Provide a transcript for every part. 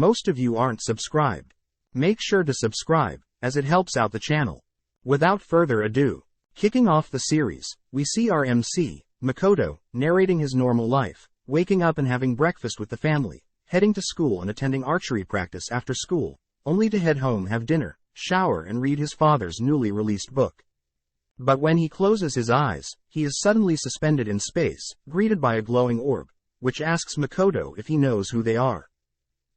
Most of you aren't subscribed. Make sure to subscribe, as it helps out the channel. Without further ado, kicking off the series, we see our MC, Makoto, narrating his normal life, waking up and having breakfast with the family, heading to school and attending archery practice after school, only to head home, have dinner, shower and read his father's newly released book. But when he closes his eyes, he is suddenly suspended in space, greeted by a glowing orb, which asks Makoto if he knows who they are.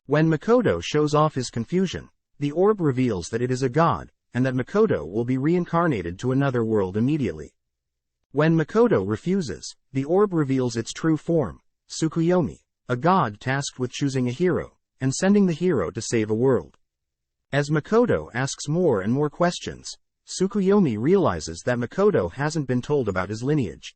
When Makoto shows off his confusion, the orb reveals that it is a god, and that Makoto will be reincarnated to another world immediately. When Makoto refuses, the orb reveals its true form, Tsukuyomi, a god tasked with choosing a hero, and sending the hero to save a world. As Makoto asks more and more questions, Tsukuyomi realizes that Makoto hasn't been told about his lineage.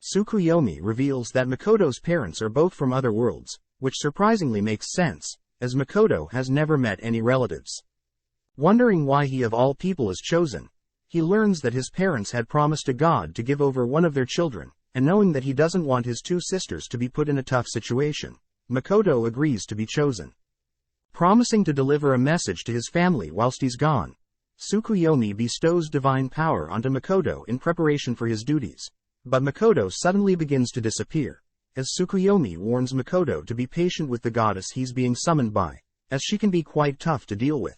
Tsukuyomi reveals that Makoto's parents are both from other worlds, which surprisingly makes sense, as Makoto has never met any relatives. Wondering why he of all people is chosen, he learns that his parents had promised a god to give over one of their children, and knowing that he doesn't want his two sisters to be put in a tough situation, Makoto agrees to be chosen. Promising to deliver a message to his family whilst he's gone, Tsukuyomi bestows divine power onto Makoto in preparation for his duties, but Makoto suddenly begins to disappear, as Tsukuyomi warns Makoto to be patient with the goddess he's being summoned by, as she can be quite tough to deal with.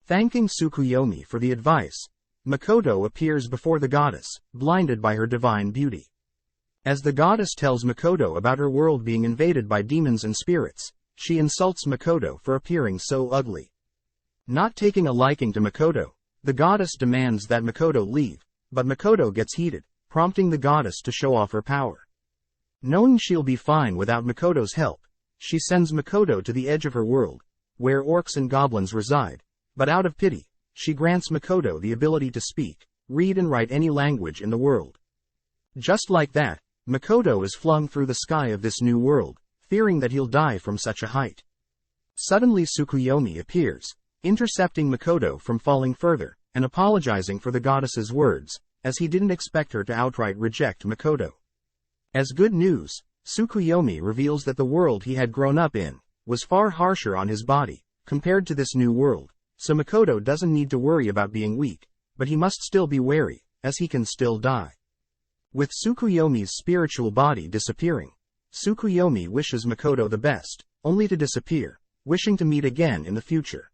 Thanking Tsukuyomi for the advice, Makoto appears before the goddess, blinded by her divine beauty. As the goddess tells Makoto about her world being invaded by demons and spirits, she insults Makoto for appearing so ugly. Not taking a liking to Makoto, the goddess demands that Makoto leave, but Makoto gets heated, prompting the goddess to show off her power. Knowing she'll be fine without Makoto's help, she sends Makoto to the edge of her world, where orcs and goblins reside, but out of pity, she grants Makoto the ability to speak, read and write any language in the world. Just like that, Makoto is flung through the sky of this new world, fearing that he'll die from such a height. Suddenly Tsukuyomi appears, intercepting Makoto from falling further, and apologizing for the goddess's words, as he didn't expect her to outright reject Makoto. As good news, Tsukuyomi reveals that the world he had grown up in was far harsher on his body, compared to this new world, so Makoto doesn't need to worry about being weak, but he must still be wary, as he can still die. With Tsukuyomi's spiritual body disappearing, Tsukuyomi wishes Makoto the best, only to disappear, wishing to meet again in the future.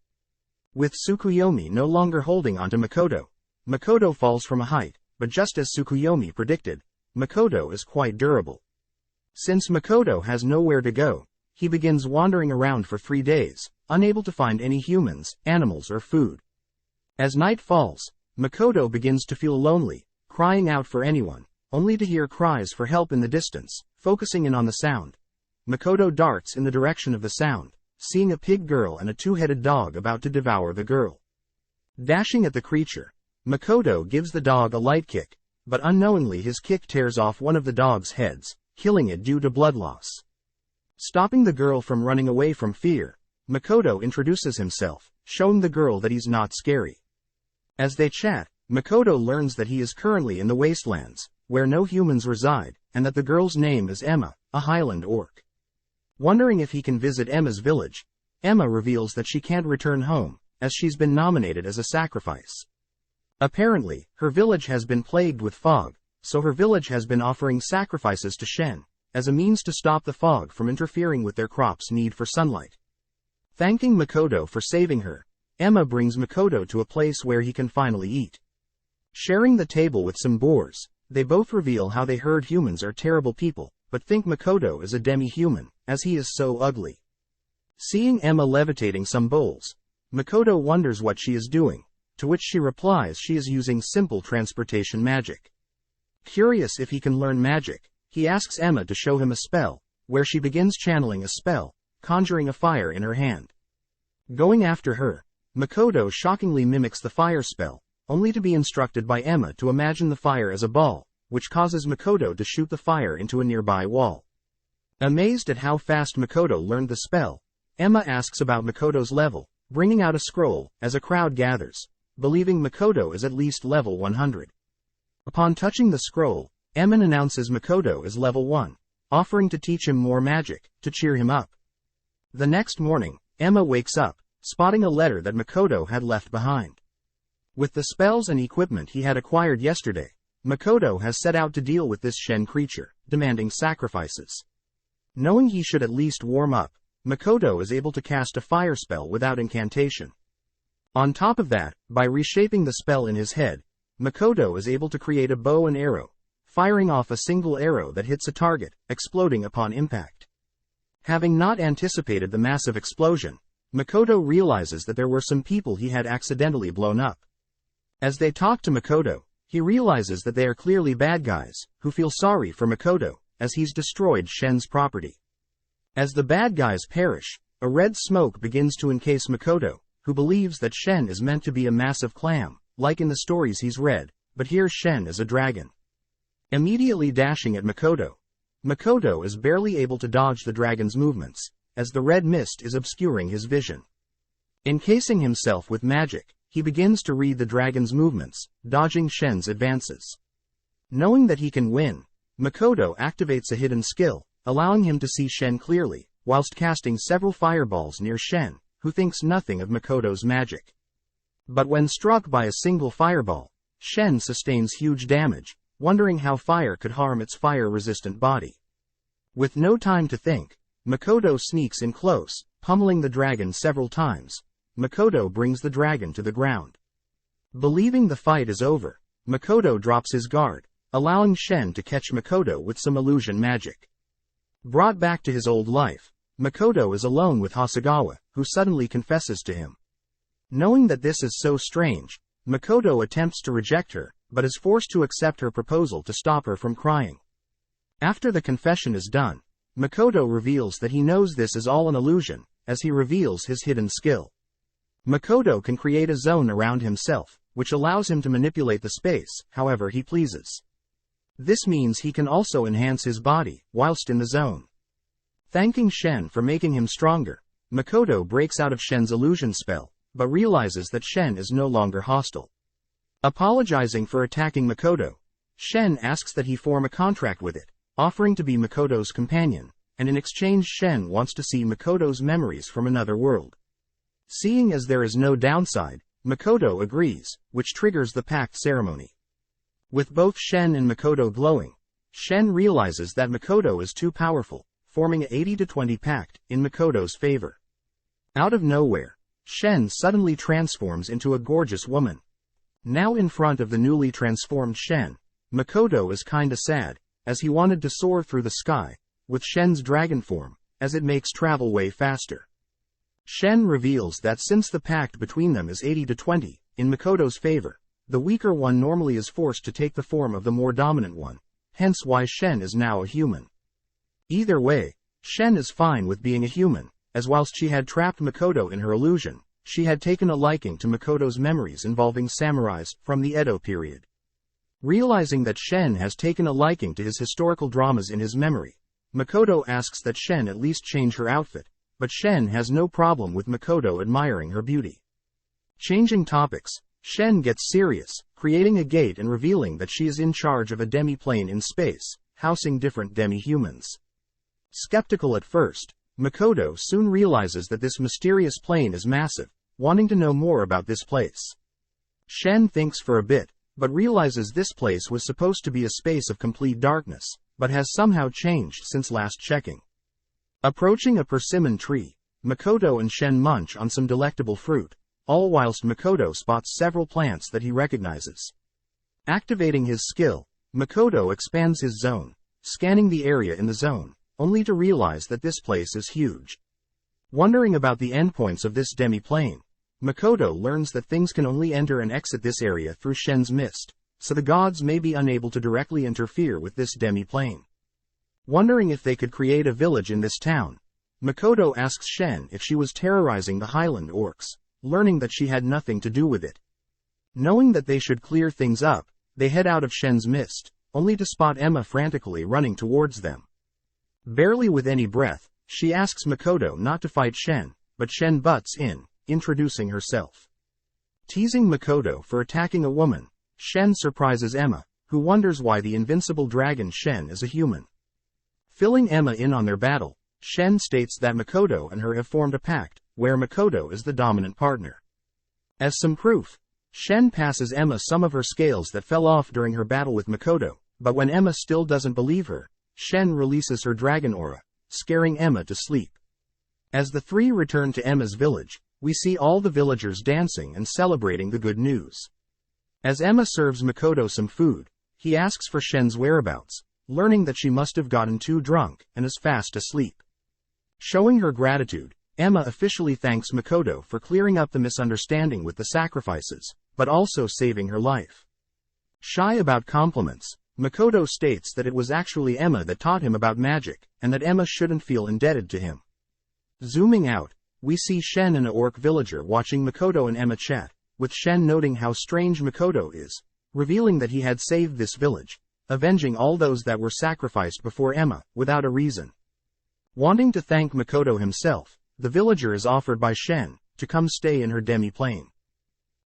With Tsukuyomi no longer holding onto Makoto, Makoto falls from a height, but just as Tsukuyomi predicted, Makoto is quite durable. Since Makoto has nowhere to go, he begins wandering around for 3 days, unable to find any humans, animals or food. As night falls, Makoto begins to feel lonely, crying out for anyone, only to hear cries for help in the distance. Focusing in on the sound, Makoto darts in the direction of the sound, seeing a pig girl and a two-headed dog about to devour the girl. Dashing at the creature, Makoto gives the dog a light kick, but unknowingly his kick tears off one of the dog's heads, killing it due to blood loss. Stopping the girl from running away from fear, Makoto introduces himself, showing the girl that he's not scary. As they chat, Makoto learns that he is currently in the wastelands, where no humans reside, and that the girl's name is Emma, a Highland orc. Wondering if he can visit Emma's village, Emma reveals that she can't return home, as she's been nominated as a sacrifice. Apparently, her village has been plagued with fog, so her village has been offering sacrifices to Shen, as a means to stop the fog from interfering with their crops' need for sunlight. Thanking Makoto for saving her, Emma brings Makoto to a place where he can finally eat. Sharing the table with some boars, they both reveal how they heard humans are terrible people, but think Makoto is a demi-human, as he is so ugly. Seeing Emma levitating some bowls, Makoto wonders what she is doing, to which she replies she is using simple transportation magic. Curious if he can learn magic, he asks Emma to show him a spell, where she begins channeling a spell, conjuring a fire in her hand. Going after her, Makoto shockingly mimics the fire spell, only to be instructed by Emma to imagine the fire as a ball, which causes Makoto to shoot the fire into a nearby wall. Amazed at how fast Makoto learned the spell, Emma asks about Makoto's level, bringing out a scroll, as a crowd gathers, believing Makoto is at least level 100. Upon touching the scroll, Emma announces Makoto is level 1, offering to teach him more magic, to cheer him up. The next morning, Emma wakes up, spotting a letter that Makoto had left behind. With the spells and equipment he had acquired yesterday, Makoto has set out to deal with this Shen creature, demanding sacrifices. Knowing he should at least warm up, Makoto is able to cast a fire spell without incantation. On top of that, by reshaping the spell in his head, Makoto is able to create a bow and arrow, firing off a single arrow that hits a target, exploding upon impact. Having not anticipated the massive explosion, Makoto realizes that there were some people he had accidentally blown up. As they talk to Makoto, he realizes that they are clearly bad guys, who feel sorry for Makoto, as he's destroyed Shen's property. As the bad guys perish, a red smoke begins to encase Makoto, who believes that Shen is meant to be a massive clam, like in the stories he's read, but here Shen is a dragon. Immediately dashing at Makoto, Makoto is barely able to dodge the dragon's movements, as the red mist is obscuring his vision. Encasing himself with magic, he begins to read the dragon's movements, dodging Shen's advances. Knowing that he can win, Makoto activates a hidden skill, allowing him to see Shen clearly, whilst casting several fireballs near Shen, who thinks nothing of Makoto's magic. But when struck by a single fireball, Shen sustains huge damage, wondering how fire could harm its fire-resistant body. With no time to think, Makoto sneaks in close, pummeling the dragon several times. Makoto brings the dragon to the ground. Believing the fight is over, Makoto drops his guard, allowing Shen to catch Makoto with some illusion magic. Brought back to his old life, Makoto is alone with Hasegawa, who suddenly confesses to him. Knowing that this is so strange, Makoto attempts to reject her, but is forced to accept her proposal to stop her from crying. After the confession is done, Makoto reveals that he knows this is all an illusion, as he reveals his hidden skill. Makoto can create a zone around himself, which allows him to manipulate the space however he pleases. This means he can also enhance his body, whilst in the zone. Thanking Shen for making him stronger, Makoto breaks out of Shen's illusion spell, but realizes that Shen is no longer hostile. Apologizing for attacking Makoto, Shen asks that he form a contract with it, offering to be Makoto's companion, and in exchange Shen wants to see Makoto's memories from another world. Seeing as there is no downside, Makoto agrees, which triggers the pact ceremony. With both Shen and Makoto glowing, Shen realizes that Makoto is too powerful, forming a 80-20 pact in Makoto's favor. Out of nowhere, Shen suddenly transforms into a gorgeous woman. Now in front of the newly transformed Shen, Makoto is kinda sad, as he wanted to soar through the sky, with Shen's dragon form, as it makes travel way faster. Shen reveals that since the pact between them is 80-20, in Makoto's favor, the weaker one normally is forced to take the form of the more dominant one, hence why Shen is now a human. Either way, Shen is fine with being a human, as whilst she had trapped Makoto in her illusion, she had taken a liking to Makoto's memories involving samurais from the Edo period. Realizing that Shen has taken a liking to his historical dramas in his memory, Makoto asks that Shen at least change her outfit, but Shen has no problem with Makoto admiring her beauty. Changing topics, Shen gets serious, creating a gate and revealing that she is in charge of a demi-plane in space, housing different demi-humans. Skeptical at first, Makoto soon realizes that this mysterious plane is massive, wanting to know more about this place. Shen thinks for a bit, but realizes this place was supposed to be a space of complete darkness, but has somehow changed since last checking. Approaching a persimmon tree, Makoto and Shen munch on some delectable fruit, all whilst Makoto spots several plants that he recognizes. Activating his skill, Makoto expands his zone, scanning the area in the zone, only to realize that this place is huge. Wondering about the endpoints of this demi-plane, Makoto learns that things can only enter and exit this area through Shen's mist, so the gods may be unable to directly interfere with this demi-plane. Wondering if they could create a village in this town, Makoto asks Shen if she was terrorizing the Highland orcs, learning that she had nothing to do with it. Knowing that they should clear things up, they head out of Shen's mist, only to spot Emma frantically running towards them. Barely with any breath, she asks Makoto not to fight Shen, but Shen butts in, introducing herself. Teasing Makoto for attacking a woman, Shen surprises Emma, who wonders why the invincible dragon Shen is a human. Filling Emma in on their battle, Shen states that Makoto and her have formed a pact, where Makoto is the dominant partner. As some proof, Shen passes Emma some of her scales that fell off during her battle with Makoto, but when Emma still doesn't believe her, Shen releases her dragon aura, scaring Emma to sleep. As the three return to Emma's village, we see all the villagers dancing and celebrating the good news. As Emma serves Makoto some food, he asks for Shen's whereabouts, learning that she must have gotten too drunk and is fast asleep. Showing her gratitude, Emma officially thanks Makoto for clearing up the misunderstanding with the sacrifices, but also saving her life. Shy about compliments, Makoto states that it was actually Emma that taught him about magic, and that Emma shouldn't feel indebted to him. Zooming out, we see Shen and a orc villager watching Makoto and Emma chat, with Shen noting how strange Makoto is, revealing that he had saved this village, avenging all those that were sacrificed before Emma, without a reason. Wanting to thank Makoto himself, the villager is offered by Shen to come stay in her demi-plane.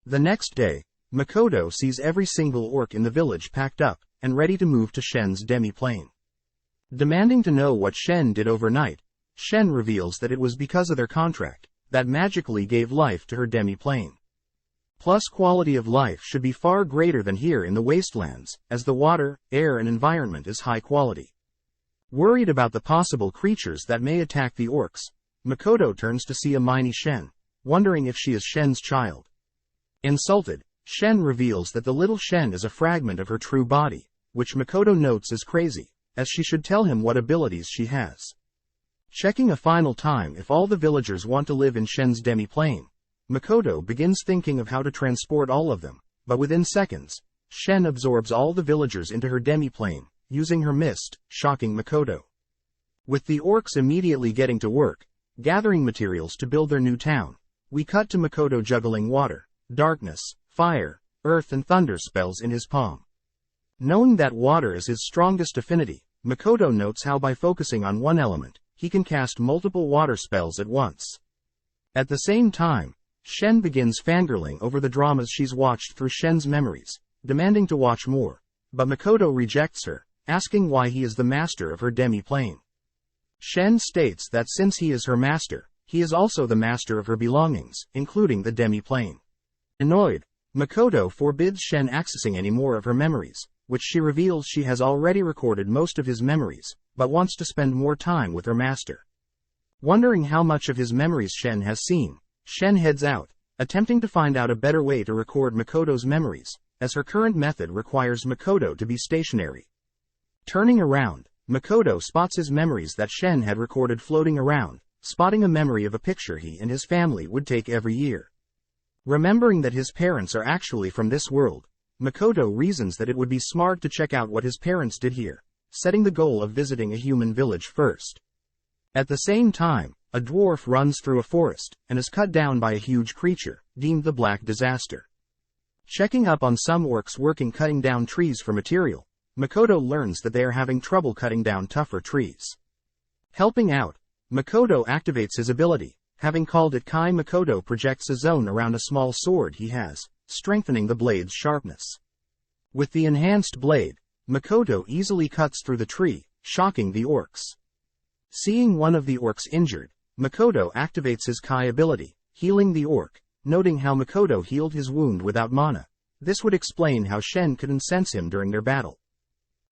The next day, Makoto sees every single orc in the village packed up and ready to move to Shen's demi-plane. Demanding to know what Shen did overnight, Shen reveals that it was because of their contract that magically gave life to her demi-plane. Plus, quality of life should be far greater than here in the wastelands, as the water, air and environment is high quality. Worried about the possible creatures that may attack the orcs, Makoto turns to see a mini Shen, wondering if she is Shen's child. Insulted, Shen reveals that the little Shen is a fragment of her true body, which Makoto notes is crazy, as she should tell him what abilities she has. Checking a final time if all the villagers want to live in Shen's demi-plane, Makoto begins thinking of how to transport all of them, but within seconds, Shen absorbs all the villagers into her demi-plane, using her mist, shocking Makoto. With the orcs immediately getting to work, gathering materials to build their new town, we cut to Makoto juggling water, darkness, fire, earth and thunder spells in his palm. Knowing that water is his strongest affinity, Makoto notes how by focusing on one element, he can cast multiple water spells at once. At the same time, Shen begins fangirling over the dramas she's watched through Shen's memories, demanding to watch more, but Makoto rejects her, asking why he is the master of her demi-plane. Shen states that since he is her master, he is also the master of her belongings, including the demi-plane. Annoyed, Makoto forbids Shen accessing any more of her memories, which she reveals she has already recorded most of his memories, but wants to spend more time with her master. Wondering how much of his memories Shen has seen, Shen heads out, attempting to find out a better way to record Makoto's memories, as her current method requires Makoto to be stationary. Turning around, Makoto spots his memories that Shen had recorded floating around, spotting a memory of a picture he and his family would take every year. Remembering that his parents are actually from this world, Makoto reasons that it would be smart to check out what his parents did here, setting the goal of visiting a human village first. At the same time, a dwarf runs through a forest and is cut down by a huge creature, deemed the Black Disaster. Checking up on some orcs working cutting down trees for material, Makoto learns that they are having trouble cutting down tougher trees. Helping out, Makoto activates his ability, having called it Kai. Makoto projects a zone around a small sword he has, strengthening the blade's sharpness. With the enhanced blade, Makoto easily cuts through the tree, shocking the orcs. Seeing one of the orcs injured, Makoto activates his Kai ability, healing the orc, noting how Makoto healed his wound without mana. This would explain how Shen could incense him during their battle.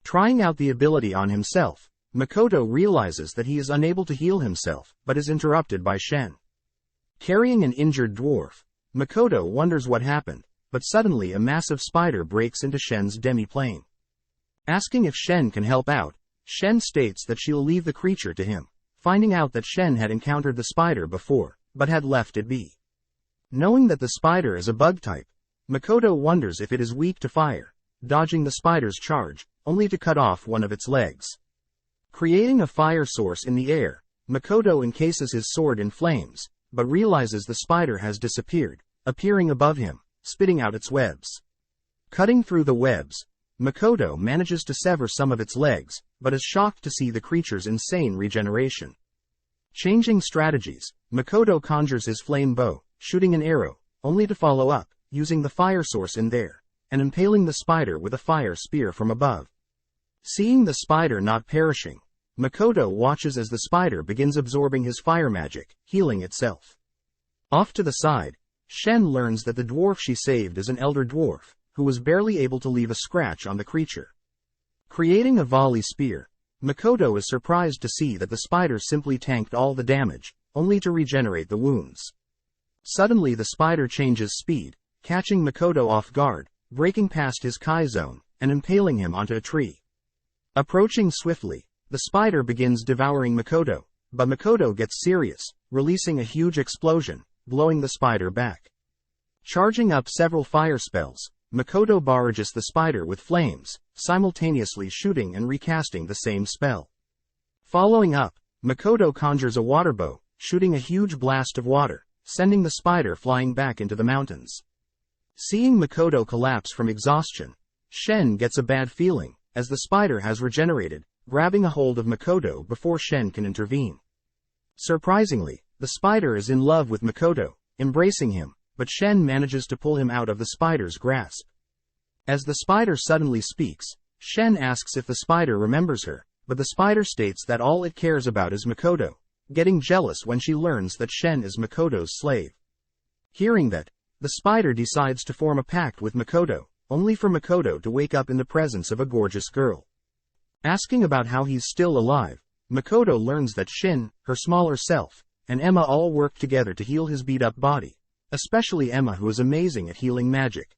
Trying out the ability on himself, Makoto realizes that he is unable to heal himself, but is interrupted by Shen. Carrying an injured dwarf, Makoto wonders what happened, but suddenly a massive spider breaks into Shen's demi-plane. Asking if Shen can help out, Shen states that she'll leave the creature to him, finding out that Shen had encountered the spider before, but had left it be. Knowing that the spider is a bug type, Makoto wonders if it is weak to fire, dodging the spider's charge, only to cut off one of its legs. Creating a fire source in the air, Makoto encases his sword in flames, but realizes the spider has disappeared, appearing above him, spitting out its webs. Cutting through the webs, Makoto manages to sever some of its legs, but is shocked to see the creature's insane regeneration. Changing strategies, Makoto conjures his flame bow, shooting an arrow, only to follow up, using the fire source in there, and impaling the spider with a fire spear from above. Seeing the spider not perishing, Makoto watches as the spider begins absorbing his fire magic, healing itself. Off to the side, Shen learns that the dwarf she saved is an elder dwarf, who was barely able to leave a scratch on the creature. Creating a volley spear, Makoto is surprised to see that the spider simply tanked all the damage, only to regenerate the wounds. Suddenly the spider changes speed, catching Makoto off guard, breaking past his Kai zone, and impaling him onto a tree. Approaching swiftly, the spider begins devouring Makoto, but Makoto gets serious, releasing a huge explosion, blowing the spider back. Charging up several fire spells, Makoto barrages the spider with flames, simultaneously shooting and recasting the same spell. Following up, Makoto conjures a water bow, shooting a huge blast of water, sending the spider flying back into the mountains. Seeing Makoto collapse from exhaustion, Shen gets a bad feeling, as the spider has regenerated, grabbing a hold of Makoto before Shen can intervene. Surprisingly, the spider is in love with Makoto, embracing him, but Shen manages to pull him out of the spider's grasp. As the spider suddenly speaks, Shen asks if the spider remembers her, but the spider states that all it cares about is Makoto, getting jealous when she learns that Shen is Makoto's slave. Hearing that, the spider decides to form a pact with Makoto, only for Makoto to wake up in the presence of a gorgeous girl. Asking about how he's still alive, Makoto learns that Shin, her smaller self, and Emma all work together to heal his beat-up body, especially Emma, who is amazing at healing magic.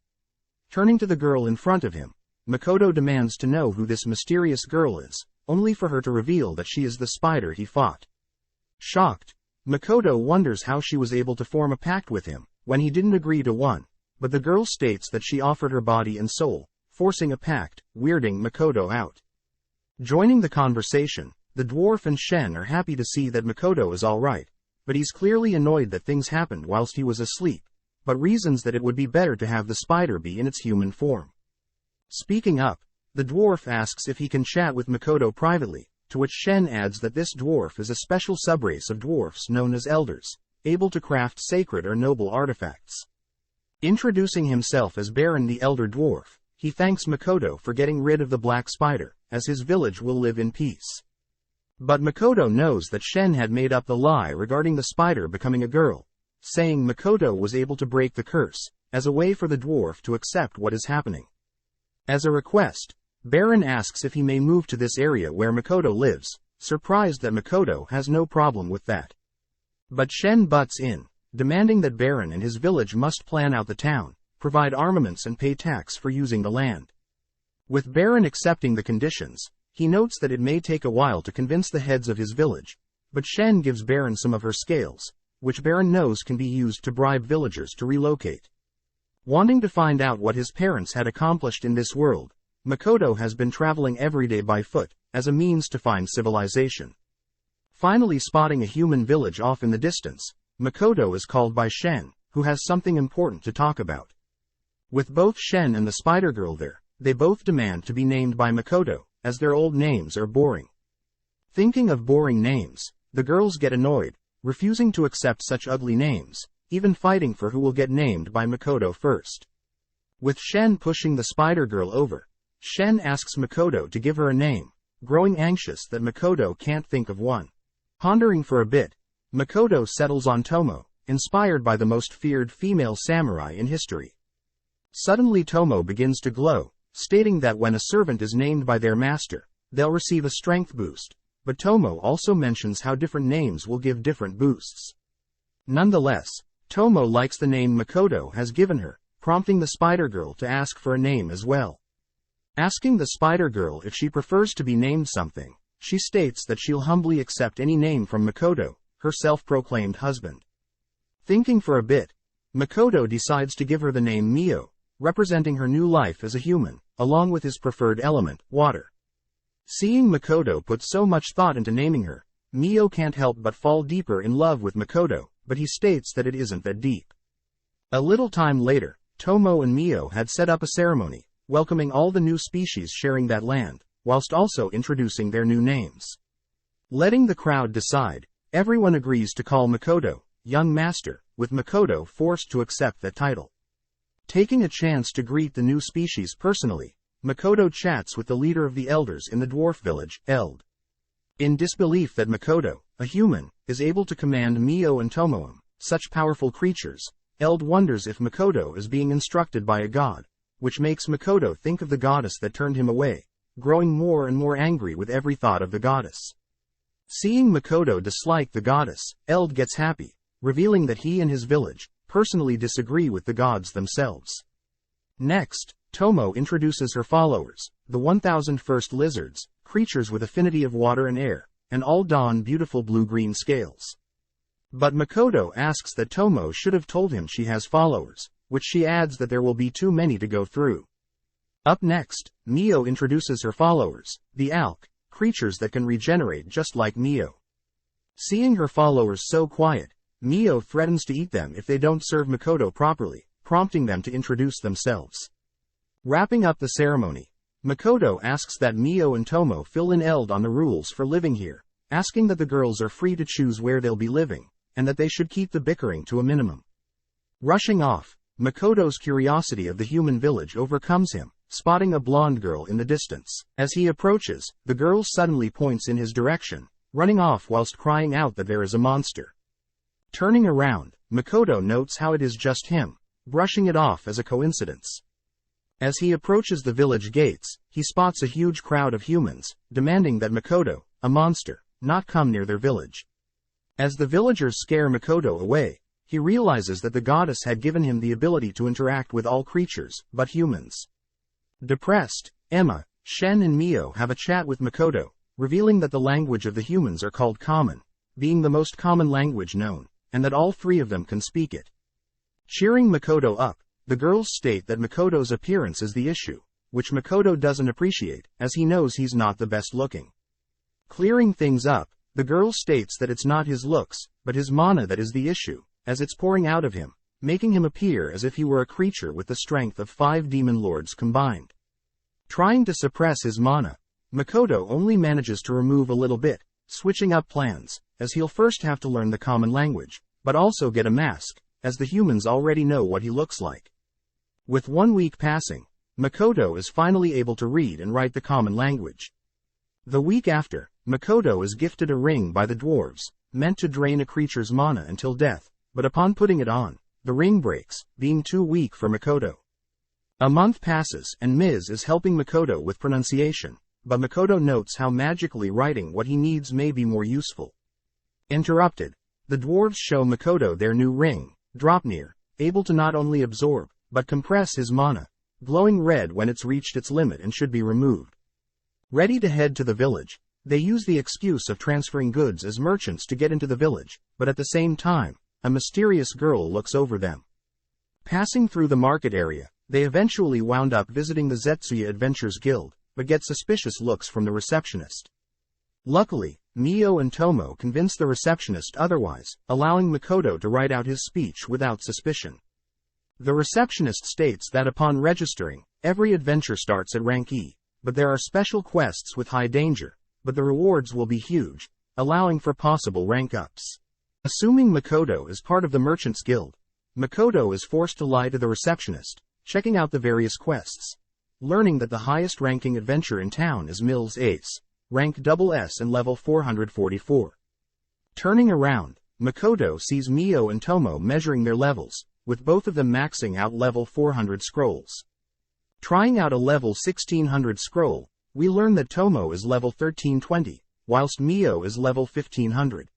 Turning to the girl in front of him, Makoto demands to know who this mysterious girl is, only for her to reveal that she is the spider he fought. Shocked, Makoto wonders how she was able to form a pact with him, when he didn't agree to one, but the girl states that she offered her body and soul, forcing a pact, weirding Makoto out. Joining the conversation, the dwarf and Shen are happy to see that Makoto is alright, but he's clearly annoyed that things happened whilst he was asleep, but reasons that it would be better to have the spider be in its human form. Speaking up, the dwarf asks if he can chat with Makoto privately, to which Shen adds that this dwarf is a special subrace of dwarfs known as elders, able to craft sacred or noble artifacts. Introducing himself as Baron the Elder Dwarf, he thanks Makoto for getting rid of the black spider, as his village will live in peace. But Makoto knows that Shen had made up the lie regarding the spider becoming a girl, saying Makoto was able to break the curse, as a way for the dwarf to accept what is happening. As a request, Baron asks if he may move to this area where Makoto lives, surprised that Makoto has no problem with that. But Shen butts in, demanding that Baron and his village must plan out the town, provide armaments and pay tax for using the land. With Baron accepting the conditions, he notes that it may take a while to convince the heads of his village, but Shen gives Baron some of her scales, which Baron knows can be used to bribe villagers to relocate. Wanting to find out what his parents had accomplished in this world, Makoto has been traveling every day by foot, as a means to find civilization. Finally spotting a human village off in the distance, Makoto is called by Shen, who has something important to talk about. With both Shen and the spider girl there, they both demand to be named by Makoto, as their old names are boring. Thinking of boring names, the girls get annoyed, refusing to accept such ugly names, even fighting for who will get named by Makoto first. With Shen pushing the spider girl over, Shen asks Makoto to give her a name, growing anxious that Makoto can't think of one. Pondering for a bit, Makoto settles on Tomo, inspired by the most feared female samurai in history. Suddenly Tomo begins to glow, stating that when a servant is named by their master, they'll receive a strength boost, but Tomo also mentions how different names will give different boosts. Nonetheless, Tomo likes the name Makoto has given her, prompting the spider girl to ask for a name as well. Asking the spider girl if she prefers to be named something, she states that she'll humbly accept any name from Makoto, her self-proclaimed husband. Thinking for a bit, Makoto decides to give her the name Mio, representing her new life as a human, along with his preferred element, water. Seeing Makoto put so much thought into naming her, Mio can't help but fall deeper in love with Makoto, but he states that it isn't that deep. A little time later, Tomo and Mio had set up a ceremony, welcoming all the new species sharing that land, whilst also introducing their new names. Letting the crowd decide, everyone agrees to call Makoto, young master, with Makoto forced to accept that title. Taking a chance to greet the new species personally, Makoto chats with the leader of the elders in the dwarf village, In disbelief that Makoto, a human, is able to command Mio and Tomoe, such powerful creatures. Eld wonders if Makoto is being instructed by a god, which makes Makoto think of the goddess that turned him away, growing more and more angry with every thought of the goddess. Seeing Makoto dislike the goddess, Eld gets happy, revealing that he and his village personally disagree with the gods themselves. Next, Tomo introduces her followers, the 1001st lizards, creatures with affinity of water and air, and all don beautiful blue-green scales. But Makoto asks that Tomo should have told him she has followers, which she adds that there will be too many to go through. Up next, Mio introduces her followers, the Alk, creatures that can regenerate just like Mio. Seeing her followers so quiet, Mio threatens to eat them if they don't serve Makoto properly, prompting them to introduce themselves. Wrapping up the ceremony, Makoto asks that Mio and Tomo fill in Eld on the rules for living here, asking that the girls are free to choose where they'll be living, and that they should keep the bickering to a minimum. Rushing off, Makoto's curiosity of the human village overcomes him, spotting a blonde girl in the distance. As he approaches, the girl suddenly points in his direction, running off whilst crying out that there is a monster. Turning around, Makoto notes how it is just him, brushing it off as a coincidence. As he approaches the village gates, he spots a huge crowd of humans, demanding that Makoto, a monster, not come near their village. As the villagers scare Makoto away, he realizes that the goddess had given him the ability to interact with all creatures, but humans. Depressed, Emma, Shen and Mio have a chat with Makoto, revealing that the language of the humans are called Common, being the most common language known, and that all three of them can speak it. Cheering Makoto up, the girls state that Makoto's appearance is the issue, which Makoto doesn't appreciate, as he knows he's not the best looking. Clearing things up, the girl states that it's not his looks, but his mana that is the issue, as it's pouring out of him, making him appear as if he were a creature with the strength of 5 demon lords combined. Trying to suppress his mana, Makoto only manages to remove a little bit, switching up plans, as he'll first have to learn the common language, but also get a mask, as the humans already know what he looks like. With 1 week passing, Makoto is finally able to read and write the common language. The week after, Makoto is gifted a ring by the dwarves, meant to drain a creature's mana until death, but upon putting it on, the ring breaks, being too weak for Makoto. A month passes and Ms. is helping Makoto with pronunciation, but Makoto notes how magically writing what he needs may be more useful. Interrupted, the dwarves show Makoto their new ring, Dropnir, able to not only absorb, but compress his mana, glowing red when it's reached its limit and should be removed. Ready to head to the village, they use the excuse of transferring goods as merchants to get into the village, but at the same time, a mysterious girl looks over them. Passing through the market area, they eventually wound up visiting the Zetsuya Adventures Guild, but get suspicious looks from the receptionist. Luckily, Mio and Tomo convince the receptionist otherwise, allowing Makoto to write out his speech without suspicion. The receptionist states that upon registering, every adventure starts at rank E, but there are special quests with high danger, but the rewards will be huge, allowing for possible rank ups. Assuming Makoto is part of the Merchants Guild, Makoto is forced to lie to the receptionist, checking out the various quests, learning that the highest ranking adventure in town is Mills Ace, rank SS and level 444. Turning around, Makoto sees Mio and Tomo measuring their levels, with both of them maxing out level 400 scrolls. Trying out a level 1600 scroll, we learn that Tomo is level 1320, whilst Mio is level 1500.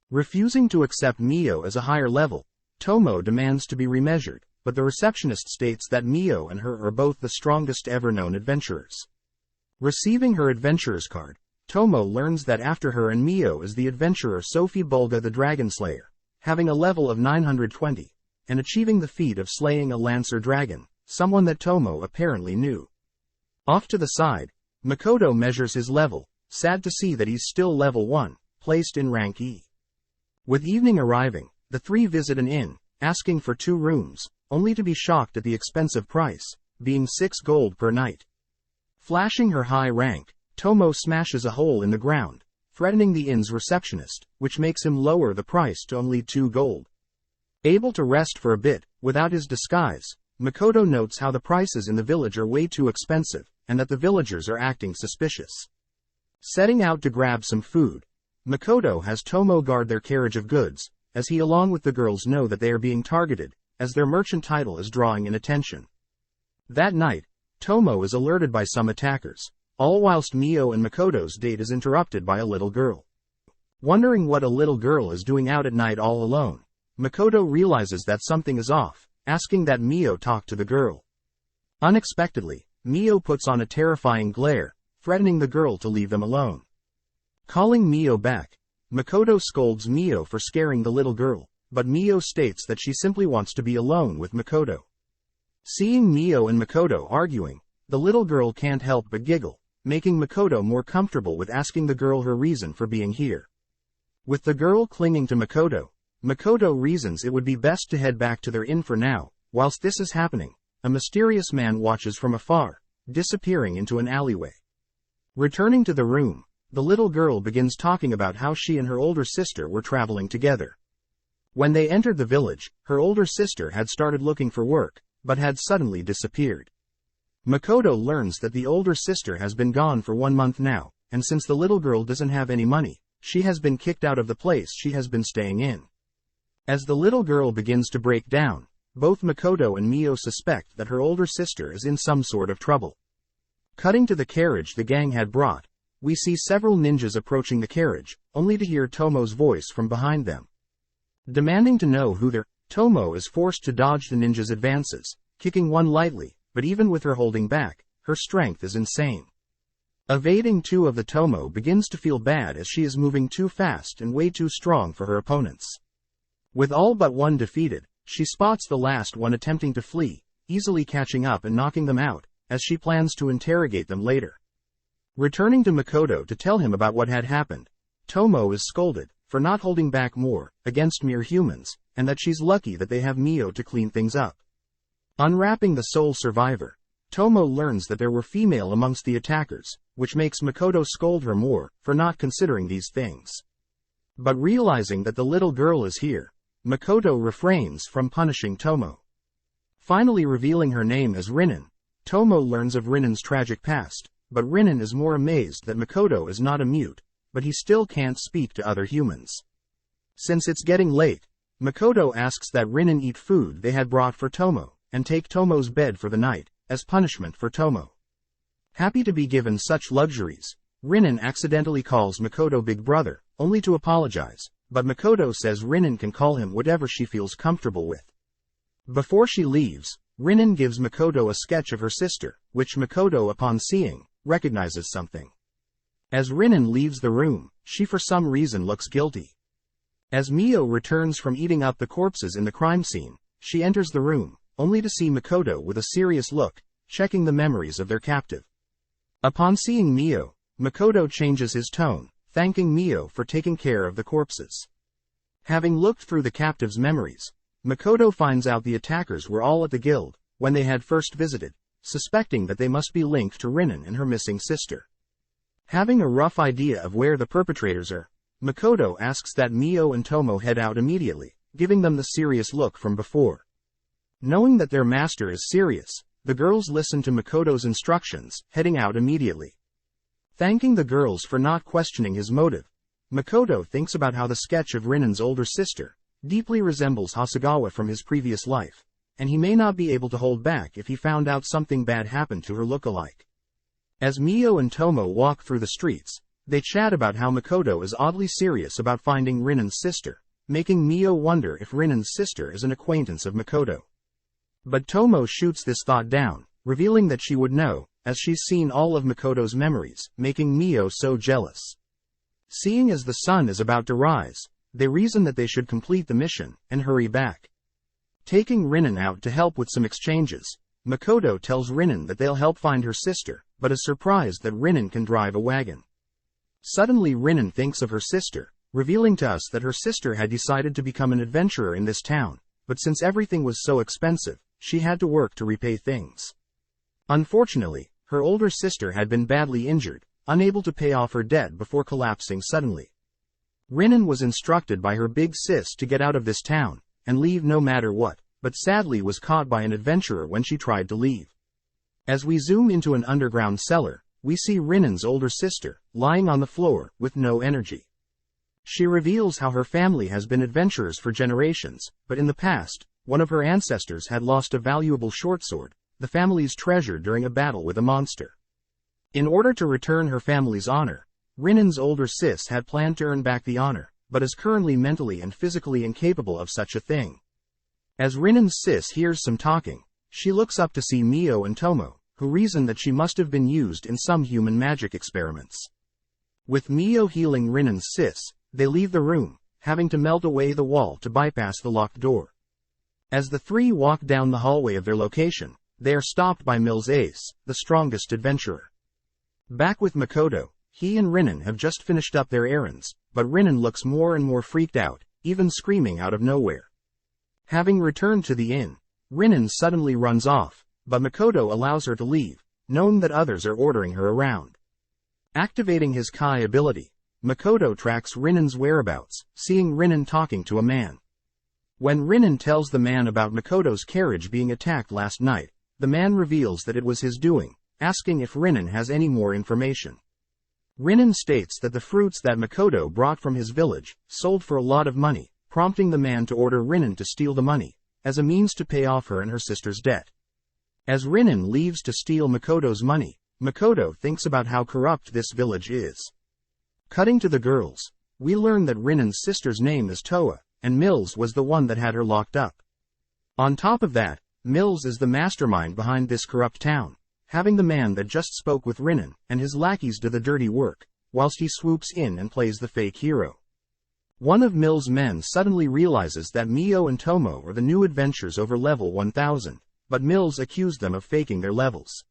Refusing to accept Mio as a higher level, Tomo demands to be remeasured, but the receptionist states that Mio and her are both the strongest ever known adventurers. Receiving her adventurer's card, Tomo learns that after her and Mio is the adventurer Sophie Bulga the Dragon Slayer, having a level of 920. And achieving the feat of slaying a Lancer dragon, someone that Tomo apparently knew. Off to the side, Makoto measures his level, sad to see that he's still level 1, placed in rank E. With evening arriving, the three visit an inn, asking for 2 rooms, only to be shocked at the expensive price, being 6 gold per night. Flashing her high rank, Tomo smashes a hole in the ground, threatening the inn's receptionist, which makes him lower the price to only 2 gold. Able to rest for a bit, without his disguise, Makoto notes how the prices in the village are way too expensive, and that the villagers are acting suspicious. Setting out to grab some food, Makoto has Tomo guard their carriage of goods, as he along with the girls know that they are being targeted, as their merchant title is drawing in attention. That night, Tomo is alerted by some attackers, all whilst Mio and Makoto's date is interrupted by a little girl. Wondering what a little girl is doing out at night all alone, Makoto realizes that something is off, asking that Mio talk to the girl. Unexpectedly, Mio puts on a terrifying glare, threatening the girl to leave them alone. Calling Mio back, Makoto scolds Mio for scaring the little girl, but Mio states that she simply wants to be alone with Makoto. Seeing Mio and Makoto arguing, the little girl can't help but giggle, making Makoto more comfortable with asking the girl her reason for being here. With the girl clinging to Makoto, Makoto reasons it would be best to head back to their inn for now. Whilst this is happening, a mysterious man watches from afar, disappearing into an alleyway. Returning to the room, the little girl begins talking about how she and her older sister were traveling together. When they entered the village, her older sister had started looking for work, but had suddenly disappeared. Makoto learns that the older sister has been gone for 1 month now, and since the little girl doesn't have any money, she has been kicked out of the place she has been staying in. As the little girl begins to break down, both Makoto and Mio suspect that her older sister is in some sort of trouble. Cutting to the carriage the gang had brought, we see several ninjas approaching the carriage, only to hear Tomo's voice from behind them. Demanding to know who they're, Tomo is forced to dodge the ninjas' advances, kicking one lightly, but even with her holding back, her strength is insane. Evading two of the Tomo begins to feel bad as she is moving too fast and way too strong for her opponents. With all but one defeated, she spots the last one attempting to flee, easily catching up and knocking them out, as she plans to interrogate them later. Returning to Makoto to tell him about what had happened, Tomo is scolded for not holding back more against mere humans, and that she's lucky that they have Mio to clean things up. Unwrapping the sole survivor, Tomo learns that there were female amongst the attackers, which makes Makoto scold her more for not considering these things. But realizing that the little girl is here, Makoto refrains from punishing Tomo. Finally revealing her name as Rinin, Tomo learns of Rinin's tragic past, but Rinin is more amazed that Makoto is not a mute, but he still can't speak to other humans. Since it's getting late, Makoto asks that Rinin eat food they had brought for Tomo, and take Tomo's bed for the night, as punishment for Tomo. Happy to be given such luxuries, Rinin accidentally calls Makoto Big Brother, only to apologize, but Makoto says Rinin can call him whatever she feels comfortable with. Before she leaves, Rinin gives Makoto a sketch of her sister, which Makoto, upon seeing, recognizes something. As Rinin leaves the room, she for some reason looks guilty. As Mio returns from eating up the corpses in the crime scene, she enters the room, only to see Makoto with a serious look, checking the memories of their captive. Upon seeing Mio, Makoto changes his tone, thanking Mio for taking care of the corpses. Having looked through the captive's memories, Makoto finds out the attackers were all at the guild when they had first visited, suspecting that they must be linked to Rinin and her missing sister. Having a rough idea of where the perpetrators are, Makoto asks that Mio and Tomo head out immediately, giving them the serious look from before. Knowing that their master is serious, the girls listen to Makoto's instructions, heading out immediately. Thanking the girls for not questioning his motive, Makoto thinks about how the sketch of Rinin's older sister deeply resembles Hasegawa from his previous life, and he may not be able to hold back if he found out something bad happened to her look-alike. As Mio and Tomo walk through the streets, they chat about how Makoto is oddly serious about finding Rinin's sister, making Mio wonder if Rinin's sister is an acquaintance of Makoto. But Tomo shoots this thought down, revealing that she would know, as she's seen all of Makoto's memories, making Mio so jealous. Seeing as the sun is about to rise, they reason that they should complete the mission and hurry back. Taking Rinin out to help with some exchanges, Makoto tells Rinin that they'll help find her sister, but is surprised that Rinin can drive a wagon. Suddenly Rinin thinks of her sister, revealing to us that her sister had decided to become an adventurer in this town, but since everything was so expensive, she had to work to repay things. Unfortunately, her older sister had been badly injured, unable to pay off her debt before collapsing suddenly. Rinin was instructed by her big sis to get out of this town, and leave no matter what, but sadly was caught by an adventurer when she tried to leave. As we zoom into an underground cellar, we see Rinin's older sister, lying on the floor, with no energy. She reveals how her family has been adventurers for generations, but in the past, one of her ancestors had lost a valuable short sword, the family's treasure, during a battle with a monster. In order to return her family's honor, Rinnen's older sis had planned to earn back the honor, but is currently mentally and physically incapable of such a thing. As Rinnen's sis hears some talking, she looks up to see Mio and Tomo, who reason that she must have been used in some human magic experiments. With Mio healing Rinnen's sis, they leave the room, having to melt away the wall to bypass the locked door. As the three walk down the hallway of their location, they are stopped by Mills Ace, the strongest adventurer. Back with Makoto, he and Rinnen have just finished up their errands, but Rinnen looks more and more freaked out, even screaming out of nowhere. Having returned to the inn, Rinnen suddenly runs off, but Makoto allows her to leave, knowing that others are ordering her around. Activating his Kai ability, Makoto tracks Rinnen's whereabouts, seeing Rinnen talking to a man. When Rinnen tells the man about Makoto's carriage being attacked last night, the man reveals that it was his doing, asking if Rinnen has any more information. Rinnen states that the fruits that Makoto brought from his village sold for a lot of money, prompting the man to order Rinnen to steal the money, as a means to pay off her and her sister's debt. As Rinnen leaves to steal Makoto's money, Makoto thinks about how corrupt this village is. Cutting to the girls, we learn that Rinnen's sister's name is Toa, and Mills was the one that had her locked up. On top of that, Mills is the mastermind behind this corrupt town, having the man that just spoke with Rinnen and his lackeys do the dirty work, whilst he swoops in and plays the fake hero. One of Mills' men suddenly realizes that Mio and Tomo are the new adventurers over level 1000, but Mills accused them of faking their levels.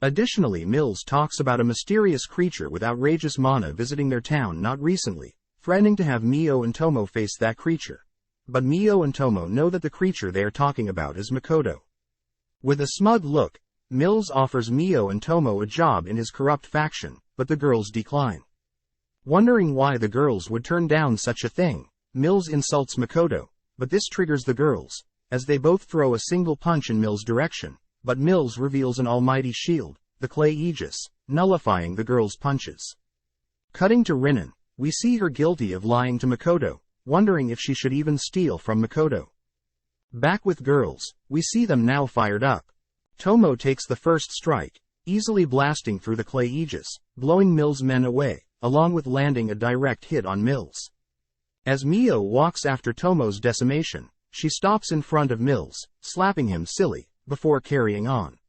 Additionally, Mills talks about a mysterious creature with outrageous mana visiting their town not recently, threatening to have Mio and Tomo face that creature. But Mio and Tomo know that the creature they are talking about is Makoto. With a smug look, Mills offers Mio and Tomo a job in his corrupt faction, but the girls decline. Wondering why the girls would turn down such a thing, Mills insults Makoto, but this triggers the girls, as they both throw a single punch in Mills' direction, but Mills reveals an almighty shield, the clay Aegis, nullifying the girls' punches. Cutting to Rinnen, we see her guilty of lying to Makoto, wondering if she should even steal from Makoto. Back with girls, we see them now fired up. Tomo takes the first strike, easily blasting through the clay Aegis, blowing Mills' men away, along with landing a direct hit on Mills. As Mio walks after Tomo's decimation, she stops in front of Mills, slapping him silly, before carrying on.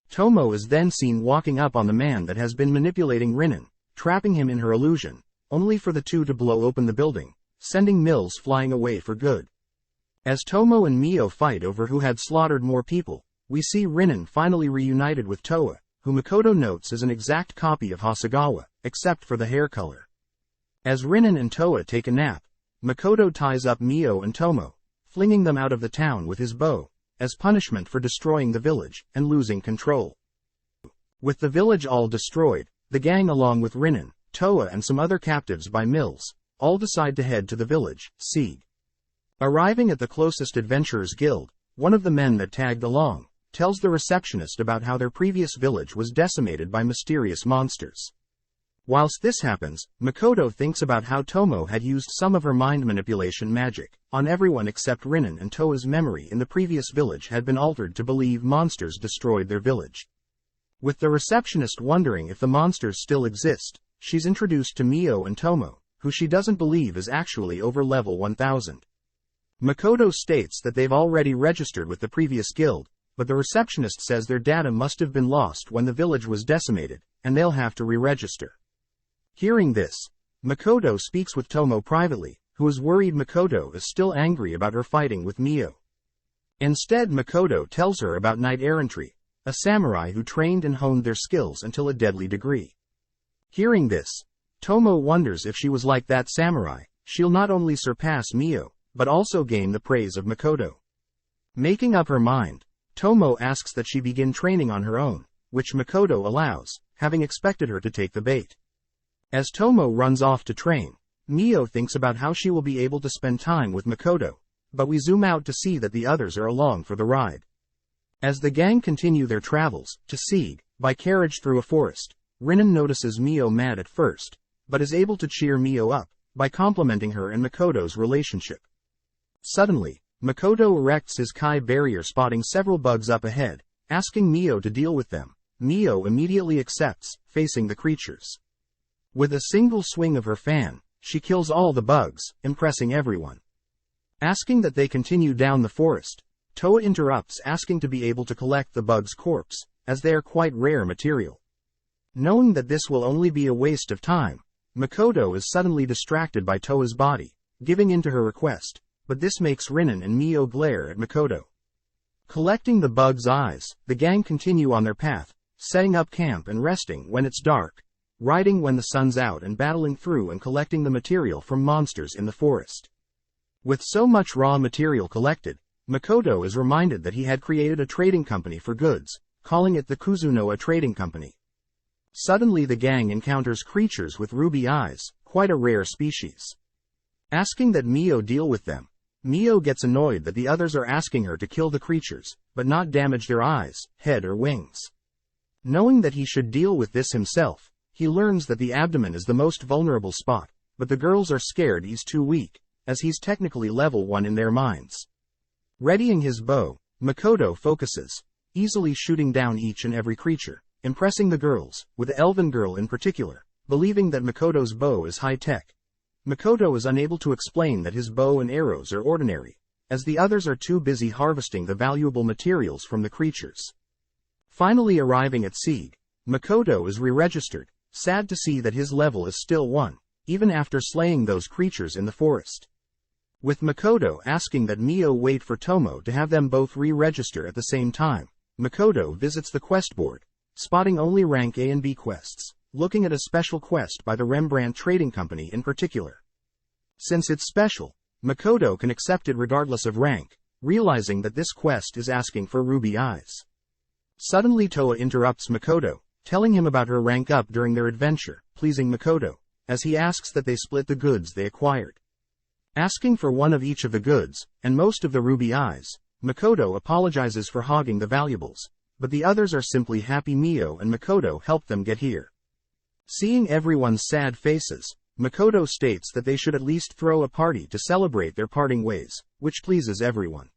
Tomo is then seen walking up on the man that has been manipulating Rinnen, trapping him in her illusion, only for the two to blow open the building, sending Mills flying away for good. As Tomo and Mio fight over who had slaughtered more people, we see Rinnen finally reunited with Toa, who Makoto notes is an exact copy of Hasegawa, except for the hair color. As Rinnen and Toa take a nap, Makoto ties up Mio and Tomo, flinging them out of the town with his bow, as punishment for destroying the village and losing control. With the village all destroyed, the gang along with Rinnen, Toa and some other captives by Mills, all decide to head to the village, Sieg. Arriving at the closest adventurers guild, one of the men that tagged along tells the receptionist about how their previous village was decimated by mysterious monsters. Whilst this happens, Makoto thinks about how Tomo had used some of her mind manipulation magic on everyone except Rinnen, and Toa's memory in the previous village had been altered to believe monsters destroyed their village. With the receptionist wondering if the monsters still exist, she's introduced to Mio and Tomo, who she doesn't believe is actually over level 1000. Makoto states that they've already registered with the previous guild, but the receptionist says their data must have been lost when the village was decimated, and they'll have to re-register. Hearing this, Makoto speaks with Tomo privately, who is worried Makoto is still angry about her fighting with Mio. Instead, Makoto tells her about knight errantry, a samurai who trained and honed their skills until a deadly degree. Hearing this, Tomo wonders if she was like that samurai, she'll not only surpass Mio, but also gain the praise of Makoto. Making up her mind, Tomo asks that she begin training on her own, which Makoto allows, having expected her to take the bait. As Tomo runs off to train, Mio thinks about how she will be able to spend time with Makoto, but we zoom out to see that the others are along for the ride. As the gang continue their travels, to Sieg, by carriage through a forest, Rinnen notices Mio mad at first, but is able to cheer Mio up, by complimenting her and Makoto's relationship. Suddenly, Makoto erects his Kai barrier, spotting several bugs up ahead, asking Mio to deal with them. Mio immediately accepts, facing the creatures. With a single swing of her fan, she kills all the bugs, impressing everyone. Asking that they continue down the forest, Toa interrupts, asking to be able to collect the bug's corpse, as they are quite rare material. Knowing that this will only be a waste of time, Makoto is suddenly distracted by Toa's body, giving in to her request, but this makes Rinin and Mio glare at Makoto. Collecting the bug's eyes, the gang continue on their path, setting up camp and resting when it's dark, riding when the sun's out, and battling through and collecting the material from monsters in the forest. With so much raw material collected, Makoto is reminded that he had created a trading company for goods, calling it the Kuzunoa Trading Company. Suddenly the gang encounters creatures with ruby eyes, quite a rare species. Asking that Mio deal with them, Mio gets annoyed that the others are asking her to kill the creatures, but not damage their eyes, head or wings. Knowing that he should deal with this himself, he learns that the abdomen is the most vulnerable spot, but the girls are scared he's too weak, as he's technically level 1 in their minds. Readying his bow, Makoto focuses, easily shooting down each and every creature, impressing the girls, with the elven girl in particular, believing that Makoto's bow is high-tech. Makoto is unable to explain that his bow and arrows are ordinary, as the others are too busy harvesting the valuable materials from the creatures. Finally arriving at Sieg, Makoto is re-registered, sad to see that his level is still 1, even after slaying those creatures in the forest. With Makoto asking that Mio wait for Tomo to have them both re-register at the same time, Makoto visits the quest board, spotting only rank A and B quests, looking at a special quest by the Rembrandt Trading Company in particular. Since it's special, Makoto can accept it regardless of rank, realizing that this quest is asking for ruby eyes. Suddenly Toa interrupts Makoto, telling him about her rank up during their adventure, pleasing Makoto, as he asks that they split the goods they acquired. Asking for one of each of the goods, and most of the ruby eyes, Makoto apologizes for hogging the valuables, but the others are simply happy Mio and Makoto helped them get here. Seeing everyone's sad faces, Makoto states that they should at least throw a party to celebrate their parting ways, which pleases everyone.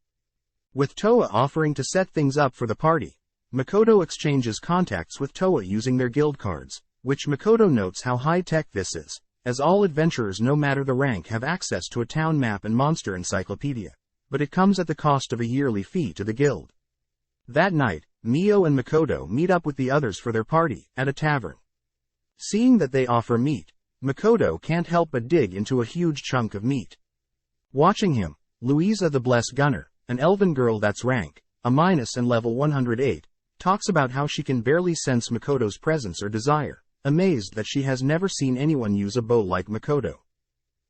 With Toa offering to set things up for the party, Makoto exchanges contacts with Toa using their guild cards, which Makoto notes how high-tech this is, as all adventurers no matter the rank have access to a town map and monster encyclopedia, but it comes at the cost of a yearly fee to the guild. That night, Mio and Makoto meet up with the others for their party, at a tavern. Seeing that they offer meat, Makoto can't help but dig into a huge chunk of meat. Watching him, Louisa the Blessed Gunner, an elven girl that's rank A- and level 108, talks about how she can barely sense Makoto's presence or desire, amazed that she has never seen anyone use a bow like Makoto.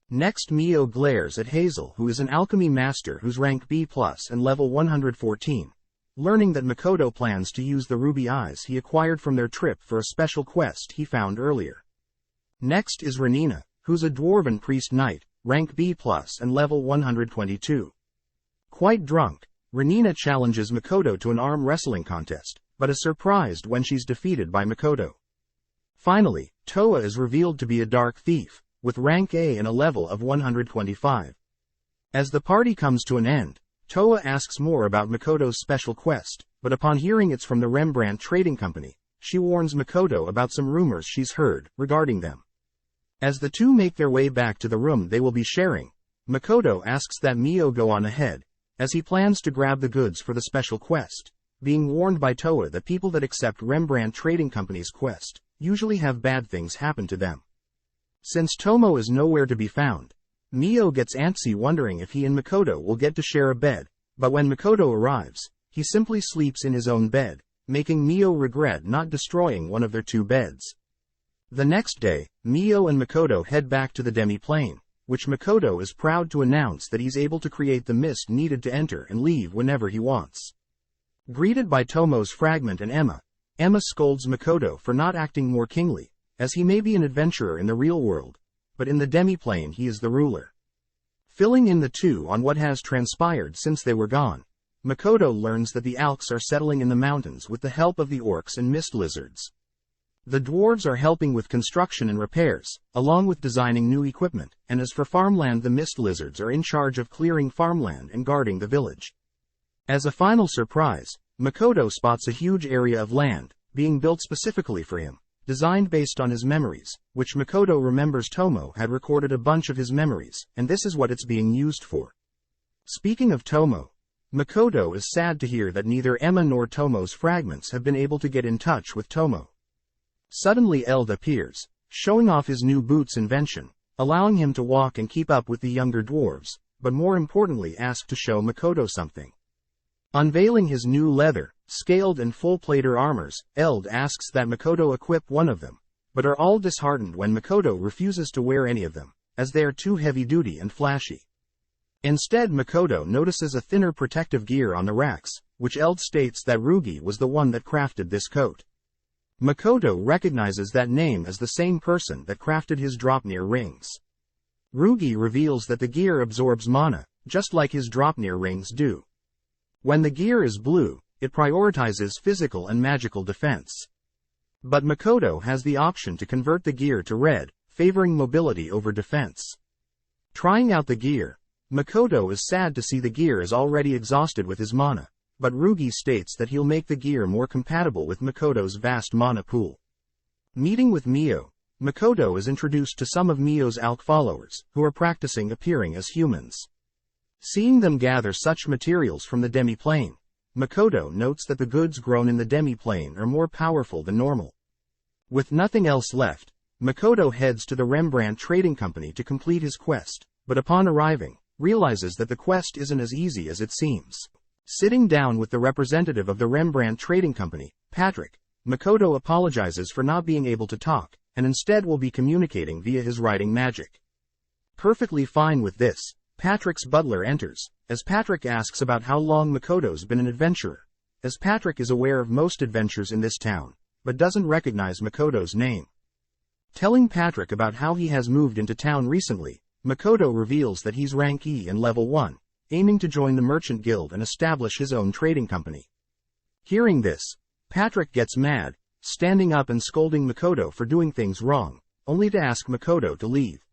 Next Mio glares at Hazel, who is an alchemy master who's rank B+ and level 114, learning that Makoto plans to use the ruby eyes he acquired from their trip for a special quest he found earlier. Next is Renina, who's a dwarven priest knight, rank B+ and level 122. Quite drunk, Renina challenges Makoto to an arm wrestling contest, but is surprised when she's defeated by Makoto. Finally, Toa is revealed to be a dark thief, with rank A and a level of 125. As the party comes to an end, Toa asks more about Makoto's special quest, but upon hearing it's from the Rembrandt Trading Company, she warns Makoto about some rumors she's heard regarding them. As the two make their way back to the room they will be sharing, Makoto asks that Mio go on ahead, as he plans to grab the goods for the special quest, being warned by Toa that people that accept Rembrandt Trading Company's quest usually have bad things happen to them. Since Tomo is nowhere to be found, Mio gets antsy wondering if he and Makoto will get to share a bed, but when Makoto arrives, he simply sleeps in his own bed, making Mio regret not destroying one of their 2 beds. The next day, Mio and Makoto head back to the demi-plane, which Makoto is proud to announce that he's able to create the mist needed to enter and leave whenever he wants. Greeted by Tomo's fragment and Emma scolds Makoto for not acting more kingly, as he may be an adventurer in the real world, but in the demi-plane he is the ruler. Filling in the two on what has transpired since they were gone, Makoto learns that the Alks are settling in the mountains with the help of the orcs and mist lizards. The dwarves are helping with construction and repairs, along with designing new equipment, and as for farmland, the mist lizards are in charge of clearing farmland and guarding the village. As a final surprise, Makoto spots a huge area of land, being built specifically for him, designed based on his memories, which Makoto remembers Tomo had recorded a bunch of his memories, and this is what it's being used for. Speaking of Tomo, Makoto is sad to hear that neither Emma nor Tomo's fragments have been able to get in touch with Tomo. Suddenly Eld appears, showing off his new boots invention, allowing him to walk and keep up with the younger dwarves, but more importantly asked to show Makoto something. Unveiling his new leather, scaled and full-plated armors, Eld asks that Makoto equip one of them, but are all disheartened when Makoto refuses to wear any of them, as they are too heavy-duty and flashy. Instead, Makoto notices a thinner protective gear on the racks, which Eld states that Rugi was the one that crafted this coat. Makoto recognizes that name as the same person that crafted his Dropnir rings. Rugi reveals that the gear absorbs mana, just like his Dropnir rings do. When the gear is blue, it prioritizes physical and magical defense. But Makoto has the option to convert the gear to red, favoring mobility over defense. Trying out the gear, Makoto is sad to see the gear is already exhausted with his mana, but Rugi states that he'll make the gear more compatible with Makoto's vast mana pool. Meeting with Mio, Makoto is introduced to some of Mio's ALK followers, who are practicing appearing as humans. Seeing them gather such materials from the demi-plane, Makoto notes that the goods grown in the demi-plane are more powerful than normal. With nothing else left, Makoto heads to the Rembrandt Trading Company to complete his quest, but upon arriving, realizes that the quest isn't as easy as it seems. Sitting down with the representative of the Rembrandt Trading Company, Patrick, Makoto apologizes for not being able to talk, and instead will be communicating via his writing magic. Perfectly fine with this, Patrick's butler enters, as Patrick asks about how long Makoto's been an adventurer, as Patrick is aware of most adventures in this town, but doesn't recognize Makoto's name. Telling Patrick about how he has moved into town recently, Makoto reveals that he's rank E and level 1, aiming to join the Merchant Guild and establish his own trading company. Hearing this, Patrick gets mad, standing up and scolding Makoto for doing things wrong, only to ask Makoto to leave.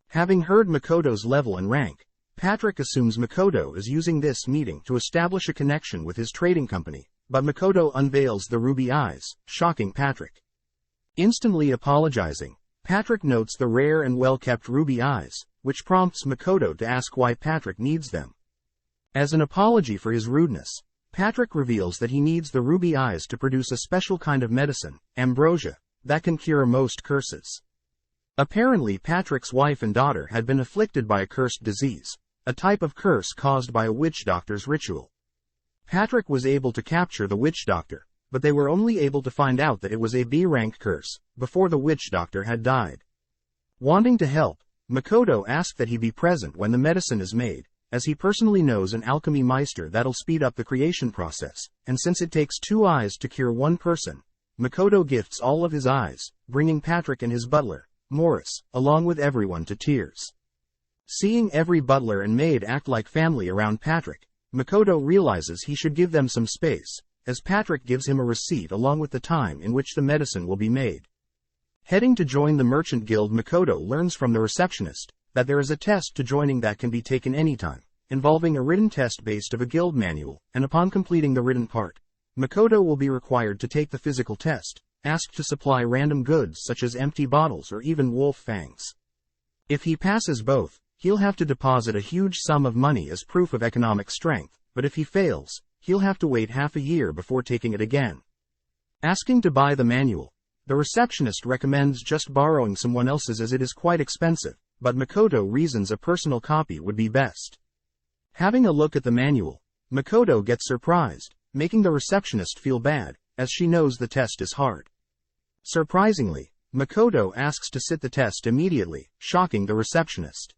Having heard Makoto's level and rank, Patrick assumes Makoto is using this meeting to establish a connection with his trading company, but Makoto unveils the ruby eyes, shocking Patrick. Instantly apologizing, Patrick notes the rare and well-kept ruby eyes, which prompts Makoto to ask why Patrick needs them. As an apology for his rudeness, Patrick reveals that he needs the ruby eyes to produce a special kind of medicine, ambrosia, that can cure most curses. Apparently Patrick's wife and daughter had been afflicted by a cursed disease, a type of curse caused by a witch doctor's ritual. Patrick was able to capture the witch doctor, but they were only able to find out that it was a B-rank curse, before the witch doctor had died. Wanting to help, Makoto asked that he be present when the medicine is made, as he personally knows an alchemy meister that'll speed up the creation process, and since it takes 2 eyes to cure one person, Makoto gifts all of his eyes, bringing Patrick and his butler, Morris, along with everyone to tears. Seeing every butler and maid act like family around Patrick, Makoto realizes he should give them some space, as Patrick gives him a receipt along with the time in which the medicine will be made. Heading to join the Merchant Guild, Makoto learns from the receptionist that there is a test to joining that can be taken anytime, involving a written test based of a guild manual, and upon completing the written part, Makoto will be required to take the physical test, asked to supply random goods such as empty bottles or even wolf fangs. If he passes both, he'll have to deposit a huge sum of money as proof of economic strength, but if he fails, he'll have to wait half a year before taking it again. Asking to buy the manual, the receptionist recommends just borrowing someone else's as it is quite expensive, but Makoto reasons a personal copy would be best. Having a look at the manual, Makoto gets surprised, making the receptionist feel bad, as she knows the test is hard. Surprisingly, Makoto asks to sit the test immediately, shocking the receptionist.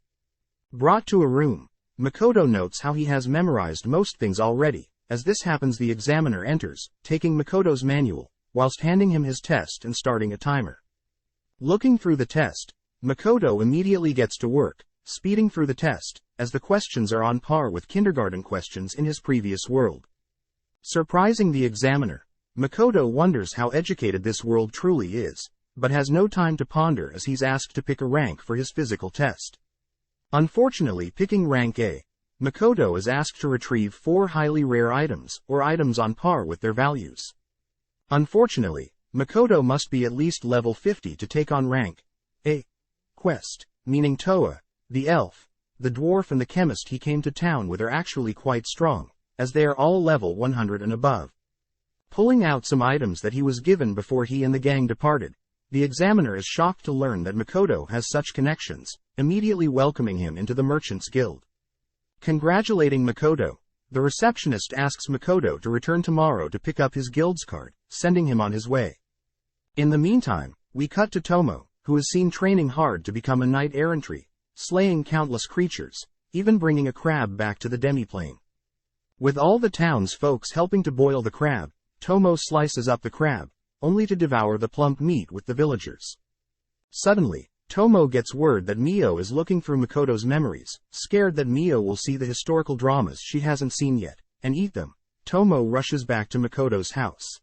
Brought to a room, Makoto notes how he has memorized most things already. As this happens, the examiner enters, taking Makoto's manual, whilst handing him his test and starting a timer. Looking through the test, Makoto immediately gets to work, speeding through the test, as the questions are on par with kindergarten questions in his previous world. Surprising the examiner, Makoto wonders how educated this world truly is, but has no time to ponder as he's asked to pick a rank for his physical test. Unfortunately, picking rank A, Makoto is asked to retrieve 4 highly rare items, or items on par with their values. Unfortunately, Makoto must be at least level 50 to take on rank A quest, meaning Toa, the elf, the dwarf and the chemist he came to town with are actually quite strong, as they are all level 100 and above. Pulling out some items that he was given before he and the gang departed, the examiner is shocked to learn that Makoto has such connections, immediately welcoming him into the Merchants Guild. Congratulating Makoto, the receptionist asks Makoto to return tomorrow to pick up his guild's card, sending him on his way. In the meantime, we cut to Tomo, who is seen training hard to become a knight-errantry, slaying countless creatures, even bringing a crab back to the demiplane. With all the town's folks helping to boil the crab, Tomo slices up the crab, only to devour the plump meat with the villagers. Suddenly, Tomo gets word that Mio is looking through Makoto's memories, scared that Mio will see the historical dramas she hasn't seen yet, and eat them. Tomo rushes back to Makoto's house.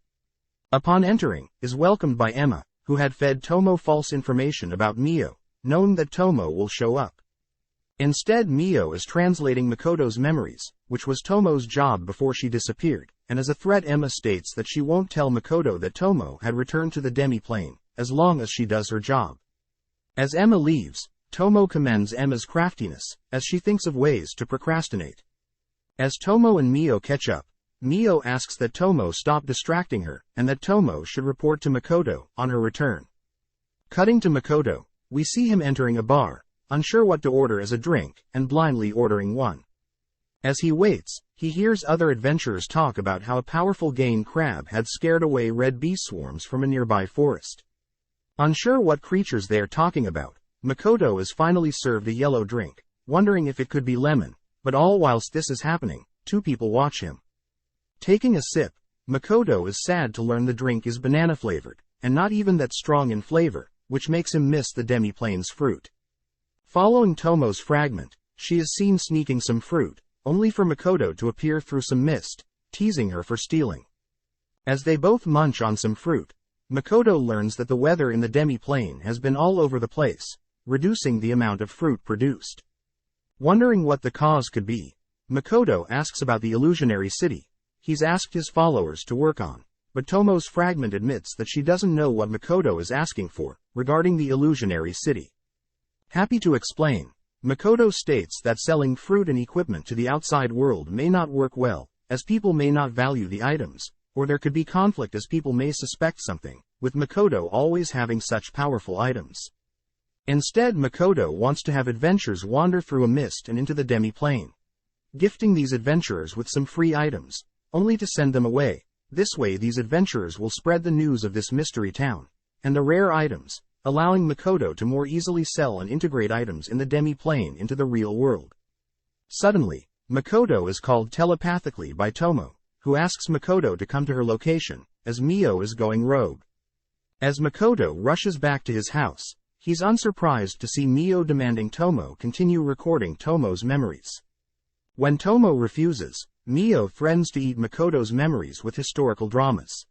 Upon entering, is welcomed by Emma, who had fed Tomo false information about Mio, knowing that Tomo will show up. Instead, Mio is translating Makoto's memories, which was Tomo's job before she disappeared, and as a threat Emma states that she won't tell Makoto that Tomo had returned to the demi-plane, as long as she does her job. As Emma leaves, Tomo commends Emma's craftiness, as she thinks of ways to procrastinate. As Tomo and Mio catch up, Mio asks that Tomo stop distracting her, and that Tomo should report to Makoto on her return. Cutting to Makoto, we see him entering a bar, unsure what to order as a drink, and blindly ordering one. As he waits, he hears other adventurers talk about how a powerful Gain crab had scared away red bee swarms from a nearby forest. Unsure what creatures they are talking about, Makoto is finally served a yellow drink, wondering if it could be lemon, but all whilst this is happening, 2 people watch him. Taking a sip, Makoto is sad to learn the drink is banana-flavored, and not even that strong in flavor, which makes him miss the demi-plane's fruit. Following Tomo's fragment, she is seen sneaking some fruit, only for Makoto to appear through some mist, teasing her for stealing. As they both munch on some fruit, Makoto learns that the weather in the demi-plane has been all over the place, reducing the amount of fruit produced. Wondering what the cause could be, Makoto asks about the illusionary city he's asked his followers to work on, but Tomo's fragment admits that she doesn't know what Makoto is asking for, regarding the illusionary city. Happy to explain, Makoto states that selling fruit and equipment to the outside world may not work well, as people may not value the items, or there could be conflict as people may suspect something, with Makoto always having such powerful items. Instead, Makoto wants to have adventurers wander through a mist and into the demi-plane, gifting these adventurers with some free items, only to send them away. This way these adventurers will spread the news of this mystery town, and the rare items, allowing Makoto to more easily sell and integrate items in the demi-plane into the real world. Suddenly, Makoto is called telepathically by Tomo, who asks Makoto to come to her location, as Mio is going rogue. As Makoto rushes back to his house, he's unsurprised to see Mio demanding Tomo continue recording Tomo's memories. When Tomo refuses, Mio threatens to eat Makoto's memories with historical dramas.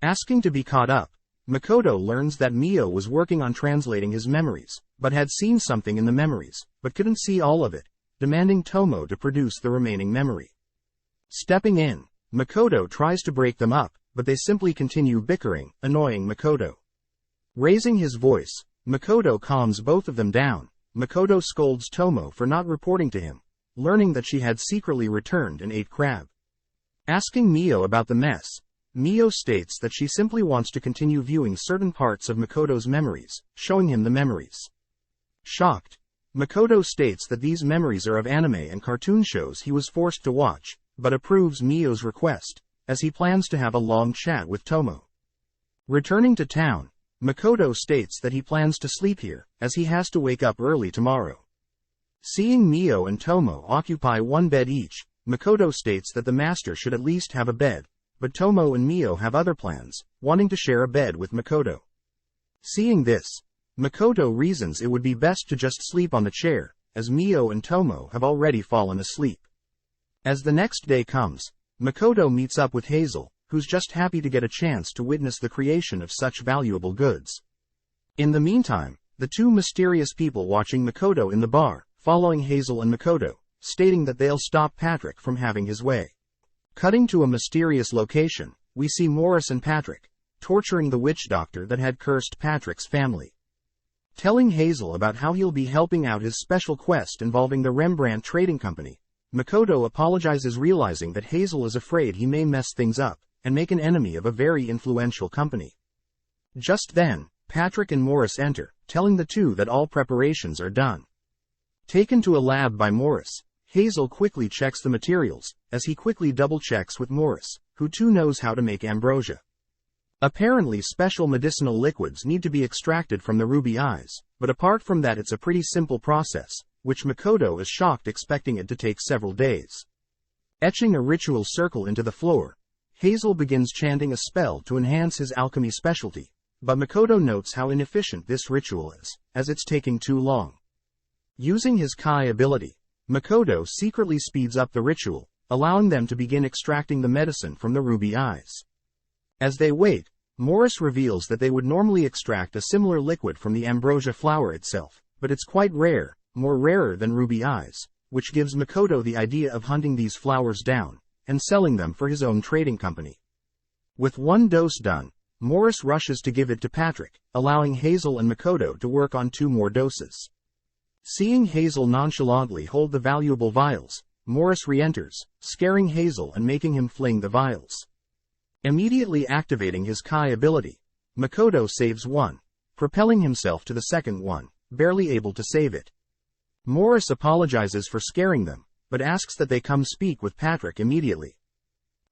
Asking to be caught up, Makoto learns that Mio was working on translating his memories, but had seen something in the memories, but couldn't see all of it, demanding Tomo to produce the remaining memory. Stepping in, Makoto tries to break them up, but they simply continue bickering, annoying Makoto. Raising his voice, Makoto calms both of them down. Makoto scolds Tomo for not reporting to him, learning that she had secretly returned and ate crab. Asking Mio about the mess, Mio states that she simply wants to continue viewing certain parts of Makoto's memories, showing him the memories. Shocked, Makoto states that these memories are of anime and cartoon shows he was forced to watch, but approves Mio's request, as he plans to have a long chat with Tomo. Returning to town, Makoto states that he plans to sleep here, as he has to wake up early tomorrow. Seeing Mio and Tomo occupy one bed each, Makoto states that the master should at least have a bed, but Tomo and Mio have other plans, wanting to share a bed with Makoto. Seeing this, Makoto reasons it would be best to just sleep on the chair, as Mio and Tomo have already fallen asleep. As the next day comes, Makoto meets up with Hazel, who's just happy to get a chance to witness the creation of such valuable goods. In the meantime, the two mysterious people watching Makoto in the bar, following Hazel and Makoto, stating that they'll stop Patrick from having his way. Cutting to a mysterious location, we see Morris and Patrick, torturing the witch doctor that had cursed Patrick's family. Telling Hazel about how he'll be helping out his special quest involving the Rembrandt Trading Company, Makoto apologizes, realizing that Hazel is afraid he may mess things up and make an enemy of a very influential company. Just then, Patrick and Morris enter, telling the two that all preparations are done. Taken to a lab by Morris, Hazel quickly checks the materials, as he quickly double-checks with Morris, who too knows how to make ambrosia. Apparently special medicinal liquids need to be extracted from the ruby eyes, but apart from that it's a pretty simple process, which Makoto is shocked, expecting it to take several days. Etching a ritual circle into the floor, Hazel begins chanting a spell to enhance his alchemy specialty, but Makoto notes how inefficient this ritual is, as it's taking too long. Using his Kai ability, Makoto secretly speeds up the ritual, allowing them to begin extracting the medicine from the ruby eyes. As they wait, Morris reveals that they would normally extract a similar liquid from the ambrosia flower itself, but it's quite rare, more rarer than ruby eyes, which gives Makoto the idea of hunting these flowers down and selling them for his own trading company. With one dose done, Morris rushes to give it to Patrick, allowing Hazel and Makoto to work on 2 more doses. Seeing Hazel nonchalantly hold the valuable vials, Morris re-enters, scaring Hazel and making him fling the vials. Immediately activating his Kai ability, Makoto saves one, propelling himself to the second one, barely able to save it. Morris apologizes for scaring them, but asks that they come speak with Patrick immediately.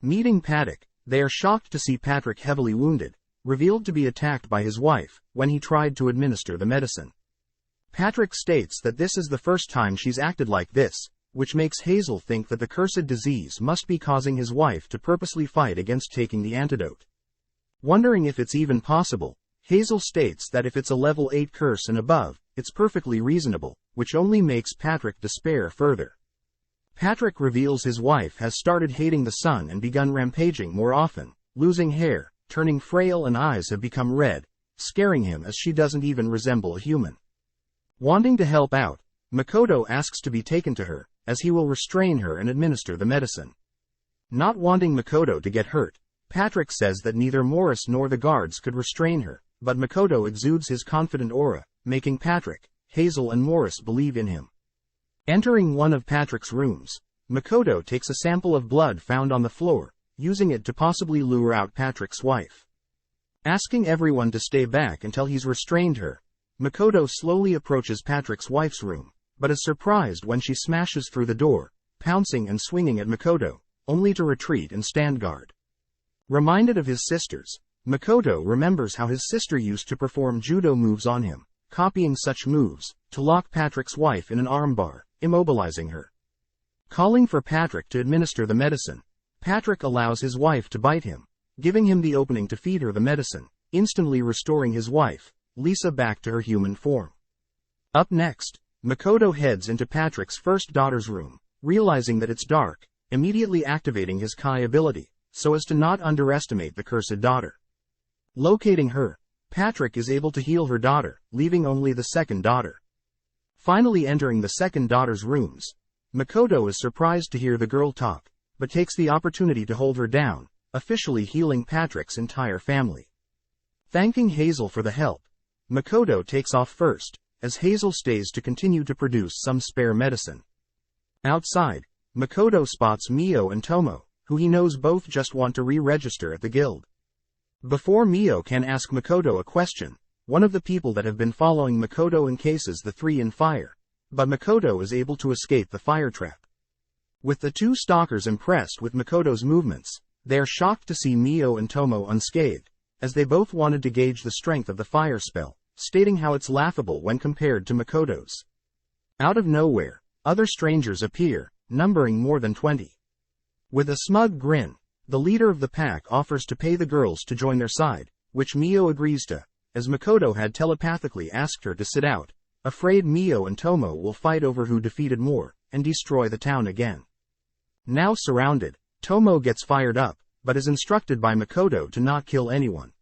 Meeting Patrick, they are shocked to see Patrick heavily wounded, revealed to be attacked by his wife, when he tried to administer the medicine. Patrick states that this is the first time she's acted like this, which makes Hazel think that the cursed disease must be causing his wife to purposely fight against taking the antidote. Wondering if it's even possible, Hazel states that if it's a level 8 curse and above, it's perfectly reasonable, which only makes Patrick despair further. Patrick reveals his wife has started hating the sun and begun rampaging more often, losing hair, turning frail, and eyes have become red, scaring him as she doesn't even resemble a human. Wanting to help out, Makoto asks to be taken to her, as he will restrain her and administer the medicine. Not wanting Makoto to get hurt, Patrick says that neither Morris nor the guards could restrain her, but Makoto exudes his confident aura, making Patrick, Hazel and Morris believe in him. Entering one of Patrick's rooms, Makoto takes a sample of blood found on the floor, using it to possibly lure out Patrick's wife. Asking everyone to stay back until he's restrained her, Makoto slowly approaches Patrick's wife's room, but is surprised when she smashes through the door, pouncing and swinging at Makoto, only to retreat and stand guard. Reminded of his sisters, Makoto remembers how his sister used to perform judo moves on him, copying such moves, to lock Patrick's wife in an armbar, immobilizing her. Calling for Patrick to administer the medicine, Patrick allows his wife to bite him, giving him the opening to feed her the medicine, instantly restoring his wife, Lisa, back to her human form. Up next, Makoto heads into Patrick's first daughter's room, realizing that it's dark, immediately activating his Kai ability, so as to not underestimate the cursed daughter. Locating her, Patrick is able to heal her daughter, leaving only the second daughter. Finally entering the second daughter's rooms, Makoto is surprised to hear the girl talk, but takes the opportunity to hold her down, officially healing Patrick's entire family. Thanking Hazel for the help, Makoto takes off first, as Hazel stays to continue to produce some spare medicine. Outside, Makoto spots Mio and Tomo, who he knows both just want to re-register at the guild. Before Mio can ask Makoto a question, one of the people that have been following Makoto encases the three in fire, but Makoto is able to escape the fire trap. With the two stalkers impressed with Makoto's movements, they are shocked to see Mio and Tomo unscathed, as they both wanted to gauge the strength of the fire spell, stating how it's laughable when compared to Makoto's. Out of nowhere, other strangers appear, numbering more than 20. With a smug grin, the leader of the pack offers to pay the girls to join their side, which Mio agrees to, as Makoto had telepathically asked her to sit out, afraid Mio and Tomo will fight over who defeated more, and destroy the town again. Now surrounded, Tomo gets fired up, but is instructed by Makoto to not kill anyone.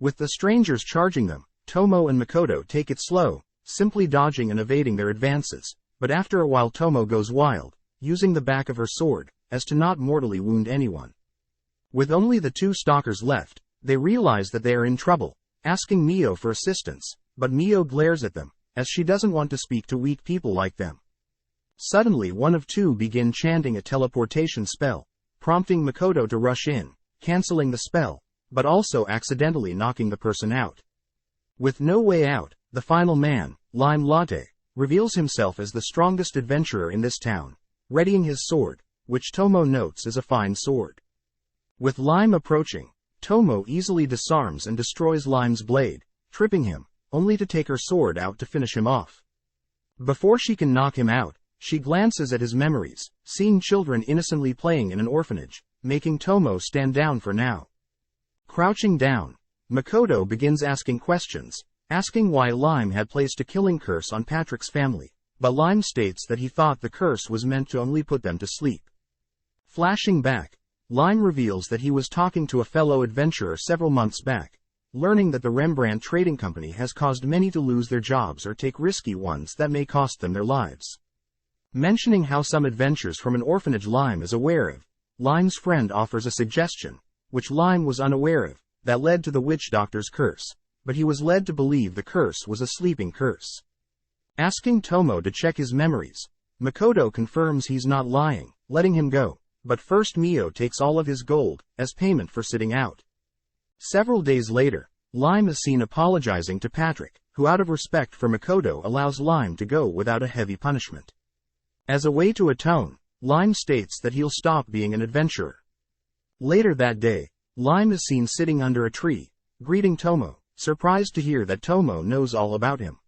With the strangers charging them, Tomo and Makoto take it slow, simply dodging and evading their advances, but after a while Tomo goes wild, using the back of her sword, as to not mortally wound anyone. With only the two stalkers left, they realize that they are in trouble, asking Mio for assistance, but Mio glares at them, as she doesn't want to speak to weak people like them. Suddenly one of two begin chanting a teleportation spell, prompting Makoto to rush in, canceling the spell, but also accidentally knocking the person out. With no way out, the final man, Lime Latte, reveals himself as the strongest adventurer in this town, readying his sword, which Tomo notes is a fine sword. With Lime approaching, Tomo easily disarms and destroys Lime's blade, tripping him, only to take her sword out to finish him off. Before she can knock him out, she glances at his memories, seeing children innocently playing in an orphanage, making Tomo stand down for now. Crouching down, Makoto begins asking questions, asking why Lime had placed a killing curse on Patrick's family, but Lime states that he thought the curse was meant to only put them to sleep. Flashing back, Lime reveals that he was talking to a fellow adventurer several months back, learning that the Rembrandt Trading Company has caused many to lose their jobs or take risky ones that may cost them their lives. Mentioning how some adventures from an orphanage Lime is aware of, Lime's friend offers a suggestion, which Lime was unaware of, that led to the witch doctor's curse, but he was led to believe the curse was a sleeping curse. Asking Tomo to check his memories, Makoto confirms he's not lying, letting him go, but first Mio takes all of his gold, as payment for sitting out. Several days later, Lime is seen apologizing to Patrick, who out of respect for Makoto allows Lime to go without a heavy punishment. As a way to atone, Lime states that he'll stop being an adventurer. Later that day, Lime is seen sitting under a tree, greeting Tomo, surprised to hear that Tomo knows all about him.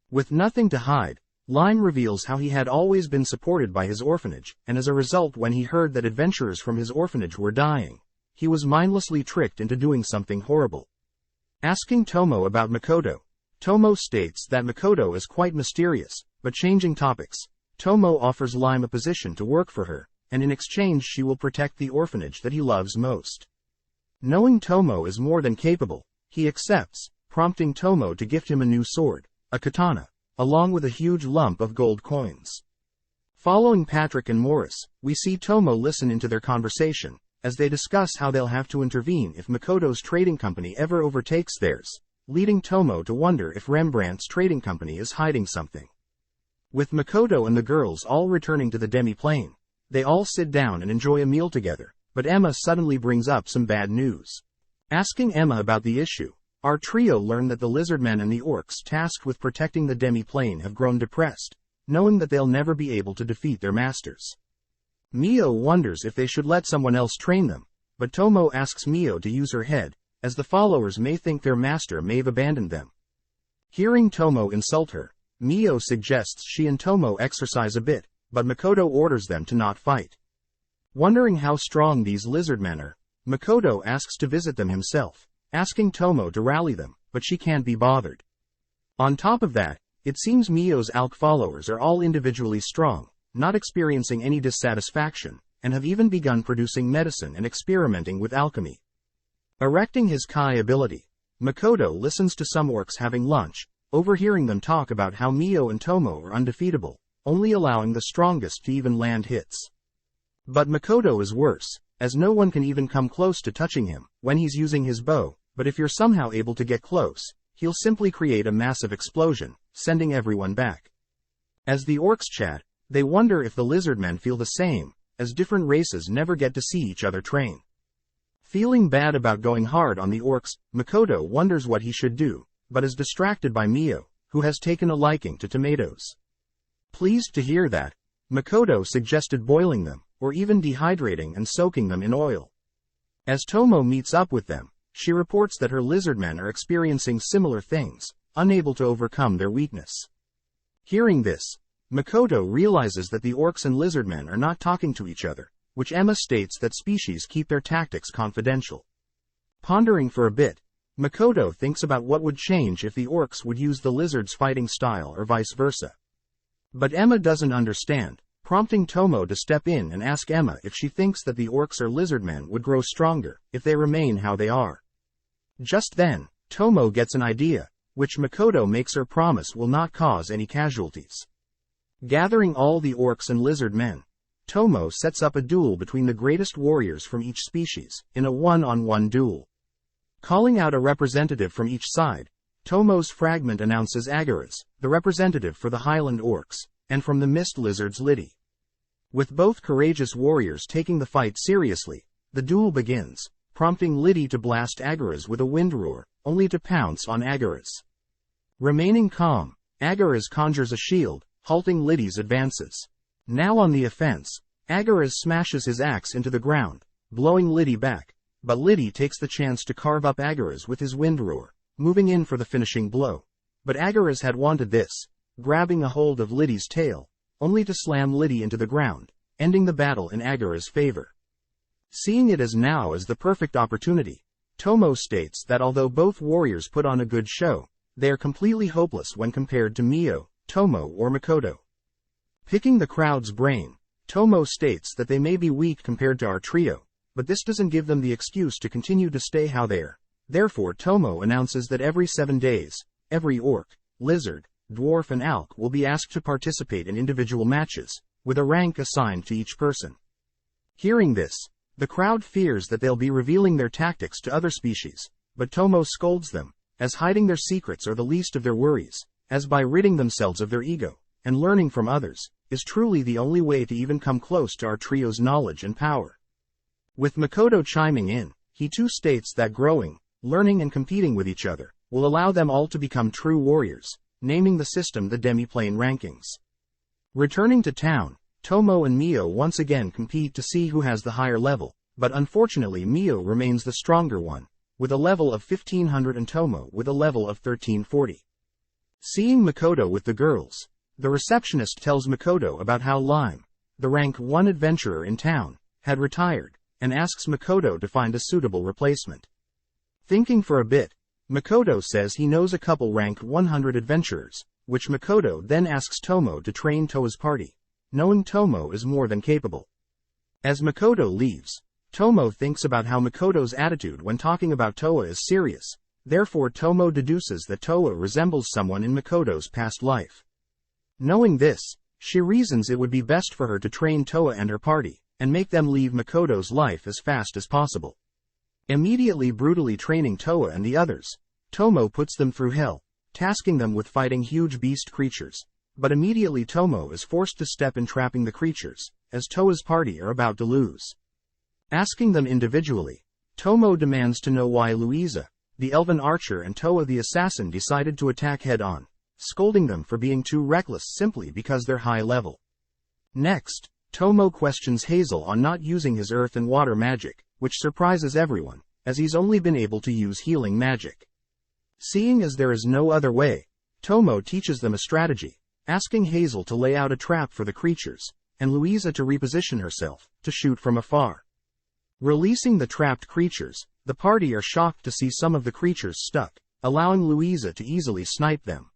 With nothing to hide, Lime reveals how he had always been supported by his orphanage, and as a result when he heard that adventurers from his orphanage were dying, he was mindlessly tricked into doing something horrible. Asking Tomo about Makoto, Tomo states that Makoto is quite mysterious, but changing topics, Tomo offers Lime a position to work for her, and in exchange she will protect the orphanage that he loves most. Knowing Tomo is more than capable, he accepts, prompting Tomo to gift him a new sword, a katana, along with a huge lump of gold coins. Following Patrick and Morris, we see Tomo listen into their conversation, as they discuss how they'll have to intervene if Makoto's trading company ever overtakes theirs, leading Tomo to wonder if Rembrandt's trading company is hiding something. With Makoto and the girls all returning to the demi-plane, they all sit down and enjoy a meal together, but Emma suddenly brings up some bad news. Asking Emma about the issue, our trio learn that the lizardmen and the orcs tasked with protecting the demi-plane have grown depressed, knowing that they'll never be able to defeat their masters. Mio wonders if they should let someone else train them, but Tomo asks Mio to use her head, as the followers may think their master may have abandoned them. Hearing Tomo insult her, Mio suggests she and Tomo exercise a bit, but Makoto orders them to not fight. Wondering how strong these lizardmen are, Makoto asks to visit them himself, asking Tomo to rally them, but she can't be bothered. On top of that, it seems Mio's ALK followers are all individually strong, not experiencing any dissatisfaction, and have even begun producing medicine and experimenting with alchemy. Erecting his Kai ability, Makoto listens to some orcs having lunch, overhearing them talk about how Mio and Tomo are undefeatable, only allowing the strongest to even land hits. But Makoto is worse, as no one can even come close to touching him when he's using his bow, but if you're somehow able to get close, he'll simply create a massive explosion, sending everyone back. As the orcs chat, they wonder if the lizardmen feel the same, as different races never get to see each other train. Feeling bad about going hard on the orcs, Makoto wonders what he should do, but is distracted by Mio, who has taken a liking to tomatoes. Pleased to hear that, Makoto suggested boiling them, or even dehydrating and soaking them in oil. As Tomo meets up with them, she reports that her lizardmen are experiencing similar things, unable to overcome their weakness. Hearing this, Makoto realizes that the orcs and lizardmen are not talking to each other, which Emma states that species keep their tactics confidential. Pondering for a bit, Makoto thinks about what would change if the orcs would use the lizards' fighting style or vice versa. But Emma doesn't understand, prompting Tomo to step in and ask Emma if she thinks that the orcs or lizardmen would grow stronger if they remain how they are. Just then, Tomo gets an idea, which Makoto makes her promise will not cause any casualties. Gathering all the orcs and lizard men, Tomo sets up a duel between the greatest warriors from each species, in a one-on-one duel. Calling out a representative from each side, Tomo's fragment announces Agaras, the representative for the Highland orcs, and from the Mist Lizards Liddy. With both courageous warriors taking the fight seriously, the duel begins, prompting Liddy to blast Agaras with a wind roar, only to pounce on Agaras. Remaining calm, Agaras conjures a shield, halting Liddy's advances. Now on the offense, Agaras smashes his axe into the ground, blowing Liddy back, but Liddy takes the chance to carve up Agaras with his wind roar, moving in for the finishing blow. But Agaras had wanted this, grabbing a hold of Liddy's tail, only to slam Liddy into the ground, ending the battle in Agaras' favor. Seeing it as now as the perfect opportunity, Tomo states that although both warriors put on a good show, they are completely hopeless when compared to Mio, Tomo or Makoto. Picking the crowd's brain, Tomo states that they may be weak compared to our trio, but this doesn't give them the excuse to continue to stay how they are. Therefore Tomo announces that every 7 days, every orc, lizard, dwarf and alk will be asked to participate in individual matches, with a rank assigned to each person. Hearing this, the crowd fears that they'll be revealing their tactics to other species, but Tomo scolds them, as hiding their secrets are the least of their worries, as by ridding themselves of their ego, and learning from others, is truly the only way to even come close to our trio's knowledge and power. With Makoto chiming in, he too states that growing, learning and competing with each other, will allow them all to become true warriors, naming the system the demi-plane rankings. Returning to town, Tomo and Mio once again compete to see who has the higher level, but unfortunately Mio remains the stronger one, with a level of 1500 and Tomo with a level of 1340. Seeing Makoto with the girls, the receptionist tells Makoto about how Lime, the rank 1 adventurer in town, had retired, and asks Makoto to find a suitable replacement. Thinking for a bit, Makoto says he knows a couple rank 100 adventurers, which Makoto then asks Tomo to train Toa's party, knowing Tomo is more than capable. As Makoto leaves, Tomo thinks about how Makoto's attitude when talking about Toa is serious, therefore Tomo deduces that Toa resembles someone in Makoto's past life. Knowing this, she reasons it would be best for her to train Toa and her party, and make them leave Makoto's life as fast as possible. Immediately brutally training Toa and the others, Tomo puts them through hell, tasking them with fighting huge beast creatures, but immediately Tomo is forced to step in trapping the creatures, as Toa's party are about to lose. Asking them individually, Tomo demands to know why Louisa, the elven archer and Toa the assassin decided to attack head-on, scolding them for being too reckless simply because they're high level. Next, Tomo questions Hazel on not using his earth and water magic, which surprises everyone, as he's only been able to use healing magic. Seeing as there is no other way, Tomo teaches them a strategy, asking Hazel to lay out a trap for the creatures, and Louisa to reposition herself, to shoot from afar. Releasing the trapped creatures, the party are shocked to see some of the creatures stuck, allowing Louisa to easily snipe them.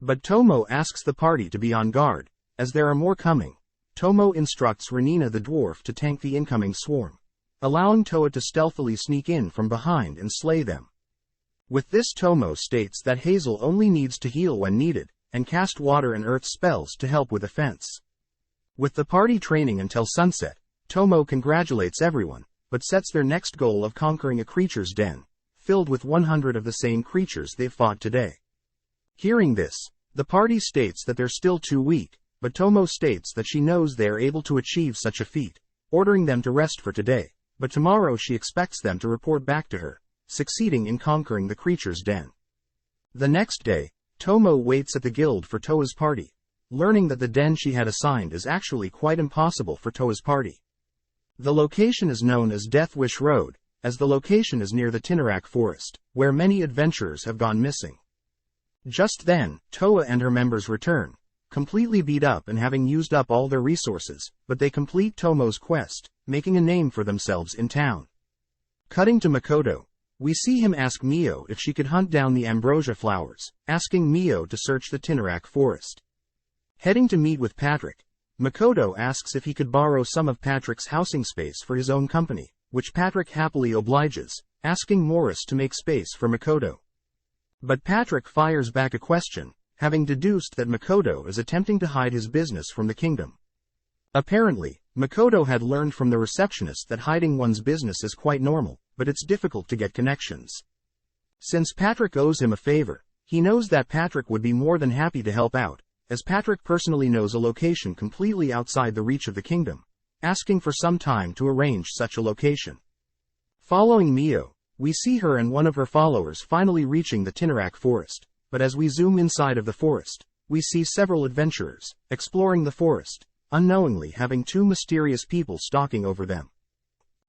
But Tomo asks the party to be on guard, as there are more coming. Tomo instructs Renina the dwarf to tank the incoming swarm, allowing Toa to stealthily sneak in from behind and slay them. With this Tomo states that Hazel only needs to heal when needed, and cast water and earth spells to help with offense. With the party training until sunset, Tomo congratulates everyone, but sets their next goal of conquering a creature's den, filled with 100 of the same creatures they've fought today. Hearing this, the party states that they're still too weak, but Tomo states that she knows they are able to achieve such a feat, ordering them to rest for today, but tomorrow she expects them to report back to her, succeeding in conquering the creature's den. The next day, Tomo waits at the guild for Toa's party, learning that the den she had assigned is actually quite impossible for Toa's party. The location is known as Death Wish Road, as the location is near the Tinnarak forest, where many adventurers have gone missing. Just then, Toa and her members return, completely beat up and having used up all their resources, but they complete Tomo's quest, making a name for themselves in town. Cutting to Makoto, we see him ask Mio if she could hunt down the ambrosia flowers, asking Mio to search the Tinnarak forest. Heading to meet with Patrick, Makoto asks if he could borrow some of Patrick's housing space for his own company, which Patrick happily obliges, asking Morris to make space for Makoto. But Patrick fires back a question, having deduced that Makoto is attempting to hide his business from the kingdom. Apparently, Makoto had learned from the receptionist that hiding one's business is quite normal, but it's difficult to get connections. Since Patrick owes him a favor, he knows that Patrick would be more than happy to help out, as Patrick personally knows a location completely outside the reach of the kingdom, asking for some time to arrange such a location. Following Mio, we see her and one of her followers finally reaching the Tinarak forest, but as we zoom inside of the forest, we see several adventurers, exploring the forest, unknowingly having two mysterious people stalking over them.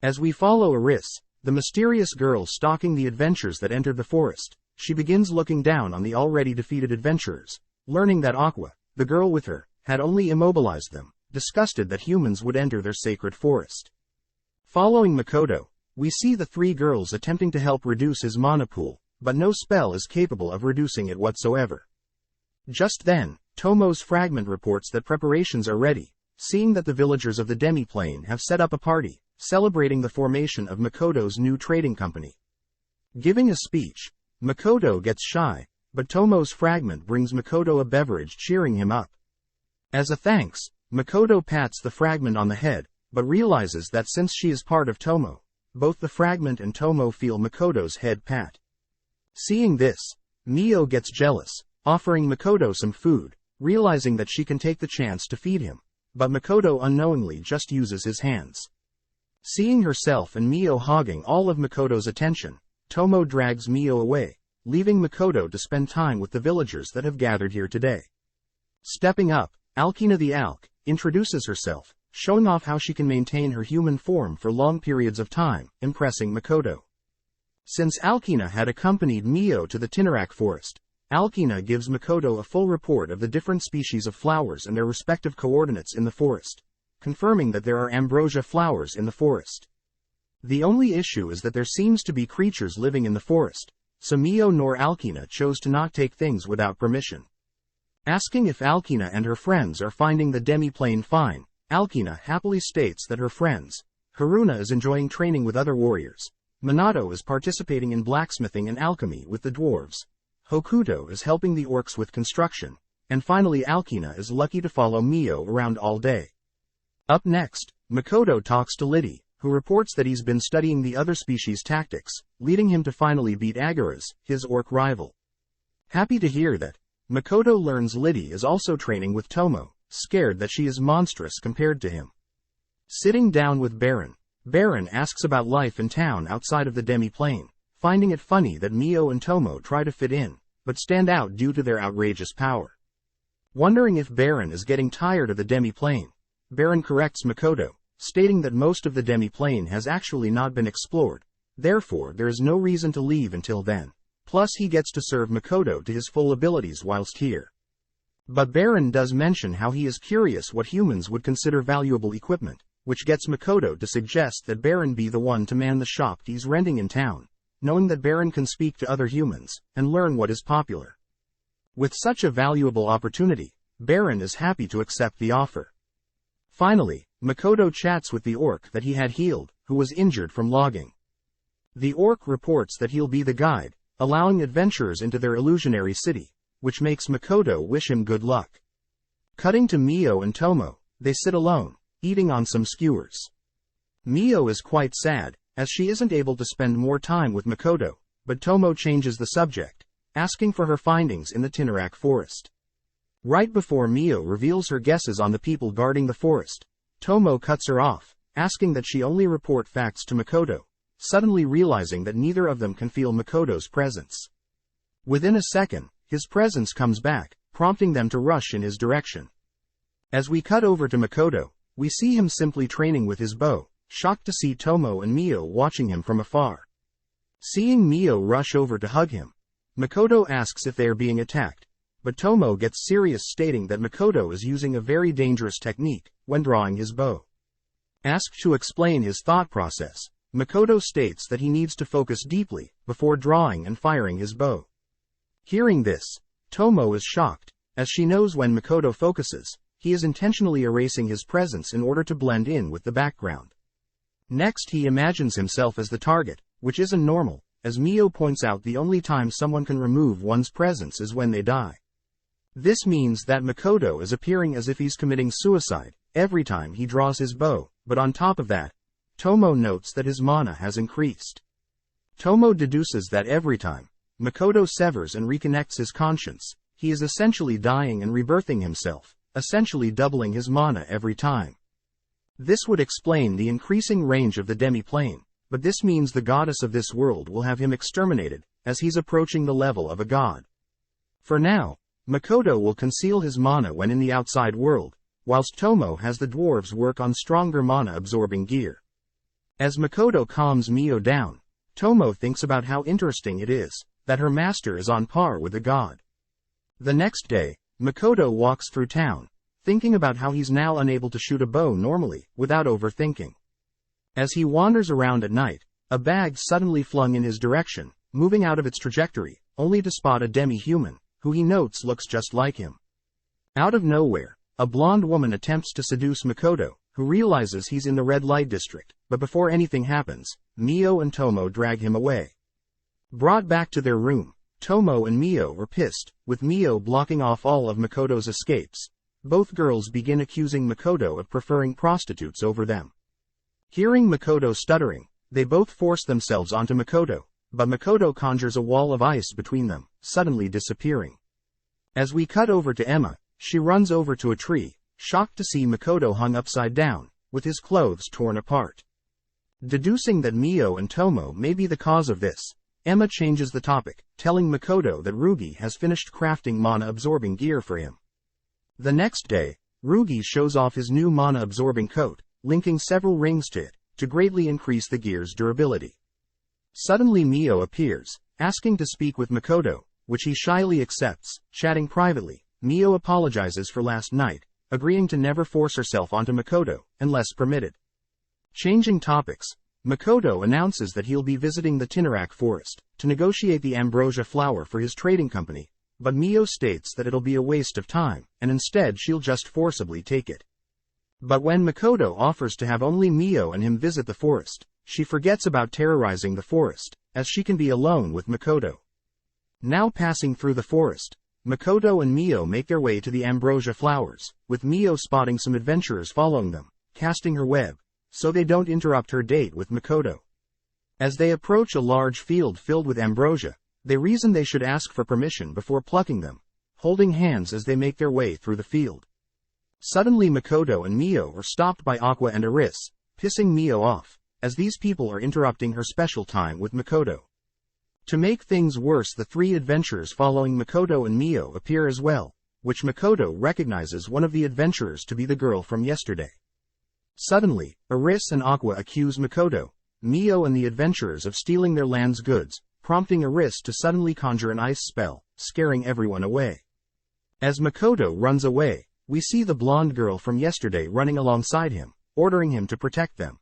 As we follow Aris, the mysterious girl stalking the adventurers that entered the forest, she begins looking down on the already defeated adventurers, learning that Aqua, the girl with her, had only immobilized them, disgusted that humans would enter their sacred forest. Following Makoto, we see the three girls attempting to help reduce his mana pool, but no spell is capable of reducing it whatsoever. Just then, Tomo's fragment reports that preparations are ready, seeing that the villagers of the demi-plane have set up a party, celebrating the formation of Makoto's new trading company. Giving a speech, Makoto gets shy, but Tomo's fragment brings Makoto a beverage cheering him up. As a thanks, Makoto pats the fragment on the head, but realizes that since she is part of Tomo, both the fragment and Tomo feel Makoto's head pat. Seeing this, Mio gets jealous, offering Makoto some food, realizing that she can take the chance to feed him, but Makoto unknowingly just uses his hands. Seeing herself and Mio hogging all of Makoto's attention, Tomo drags Mio away, leaving Makoto to spend time with the villagers that have gathered here today. Stepping up, Alkina the Alk introduces herself, showing off how she can maintain her human form for long periods of time, impressing Makoto. Since Alkina had accompanied Mio to the Tinarak forest, Alkina gives Makoto a full report of the different species of flowers and their respective coordinates in the forest, confirming that there are ambrosia flowers in the forest. The only issue is that there seems to be creatures living in the forest, so Mio nor Alkina chose to not take things without permission. Asking if Alkina and her friends are finding the demi-plane fine, Alkina happily states that her friends, Haruna is enjoying training with other warriors, Minato is participating in blacksmithing and alchemy with the dwarves, Hokuto is helping the orcs with construction, and finally Alkina is lucky to follow Mio around all day. Up next, Makoto talks to Liddy, who reports that he's been studying the other species' tactics, leading him to finally beat Agaras, his orc rival. Happy to hear that, Makoto learns Liddy is also training with Tomo, scared that she is monstrous compared to him. Sitting down with Baron, Baron asks about life in town outside of the demi-plane, finding it funny that Mio and Tomo try to fit in, but stand out due to their outrageous power. Wondering if Baron is getting tired of the demi-plane, Baron corrects Makoto, stating that most of the demi-plane has actually not been explored, therefore there is no reason to leave until then, plus he gets to serve Makoto to his full abilities whilst here. But Baron does mention how he is curious what humans would consider valuable equipment, which gets Makoto to suggest that Baron be the one to man the shop he's renting in town, knowing that Baron can speak to other humans, and learn what is popular. With such a valuable opportunity, Baron is happy to accept the offer. Finally, Makoto chats with the orc that he had healed, who was injured from logging. The orc reports that he'll be the guide, allowing adventurers into their illusionary city, which makes Makoto wish him good luck. Cutting to Mio and Tomo, they sit alone, eating on some skewers. Mio is quite sad, as she isn't able to spend more time with Makoto, but Tomo changes the subject, asking for her findings in the Tinarak forest. Right before Mio reveals her guesses on the people guarding the forest, Tomo cuts her off, asking that she only report facts to Makoto, suddenly realizing that neither of them can feel Makoto's presence. Within a second, his presence comes back, prompting them to rush in his direction. As we cut over to Makoto, we see him simply training with his bow, shocked to see Tomo and Mio watching him from afar. Seeing Mio rush over to hug him, Makoto asks if they are being attacked, but Tomo gets serious, stating that Makoto is using a very dangerous technique when drawing his bow. Asked to explain his thought process, Makoto states that he needs to focus deeply before drawing and firing his bow. Hearing this, Tomo is shocked, as she knows when Makoto focuses, he is intentionally erasing his presence in order to blend in with the background. Next he imagines himself as the target, which isn't normal, as Mio points out the only time someone can remove one's presence is when they die. This means that Makoto is appearing as if he's committing suicide every time he draws his bow, but on top of that, Tomo notes that his mana has increased. Tomo deduces that every time Makoto severs and reconnects his conscience, he is essentially dying and rebirthing himself, essentially doubling his mana every time. This would explain the increasing range of the demi-plane, but this means the goddess of this world will have him exterminated, as he's approaching the level of a god. For now, Makoto will conceal his mana when in the outside world, whilst Tomo has the dwarves work on stronger mana-absorbing gear. As Makoto calms Mio down, Tomo thinks about how interesting it is that her master is on par with a god. The next day, Makoto walks through town, thinking about how he's now unable to shoot a bow normally, without overthinking. As he wanders around at night, a bag suddenly flung in his direction, moving out of its trajectory, only to spot a demi-human, who he notes looks just like him. Out of nowhere, a blonde woman attempts to seduce Makoto, who realizes he's in the red light district, but before anything happens, Mio and Tomo drag him away. Brought back to their room, Tomo and Mio are pissed, with Mio blocking off all of Makoto's escapes. Both girls begin accusing Makoto of preferring prostitutes over them. Hearing Makoto stuttering, they both force themselves onto Makoto, but Makoto conjures a wall of ice between them, suddenly disappearing. As we cut over to Emma, she runs over to a tree, shocked to see Makoto hung upside down, with his clothes torn apart. Deducing that Mio and Tomo may be the cause of this, Emma changes the topic, telling Makoto that Rugi has finished crafting mana-absorbing gear for him. The next day, Rugi shows off his new mana-absorbing coat, linking several rings to it, to greatly increase the gear's durability. Suddenly Mio appears, asking to speak with Makoto, which he shyly accepts. Chatting privately, Mio apologizes for last night, agreeing to never force herself onto Makoto, unless permitted. Changing topics, Makoto announces that he'll be visiting the Tinnarak forest, to negotiate the ambrosia flower for his trading company, but Mio states that it'll be a waste of time, and instead she'll just forcibly take it. But when Makoto offers to have only Mio and him visit the forest, she forgets about terrorizing the forest, as she can be alone with Makoto. Now passing through the forest, Makoto and Mio make their way to the ambrosia flowers, with Mio spotting some adventurers following them, casting her web, so they don't interrupt her date with Makoto. As they approach a large field filled with ambrosia, they reason they should ask for permission before plucking them, holding hands as they make their way through the field. Suddenly Makoto and Mio are stopped by Aqua and Aris, pissing Mio off, as these people are interrupting her special time with Makoto. To make things worse, the three adventurers following Makoto and Mio appear as well, which Makoto recognizes one of the adventurers to be the girl from yesterday. Suddenly, Aris and Aqua accuse Makoto, Mio and the adventurers of stealing their land's goods, prompting Aris to suddenly conjure an ice spell, scaring everyone away. As Makoto runs away, we see the blonde girl from yesterday running alongside him, ordering him to protect them.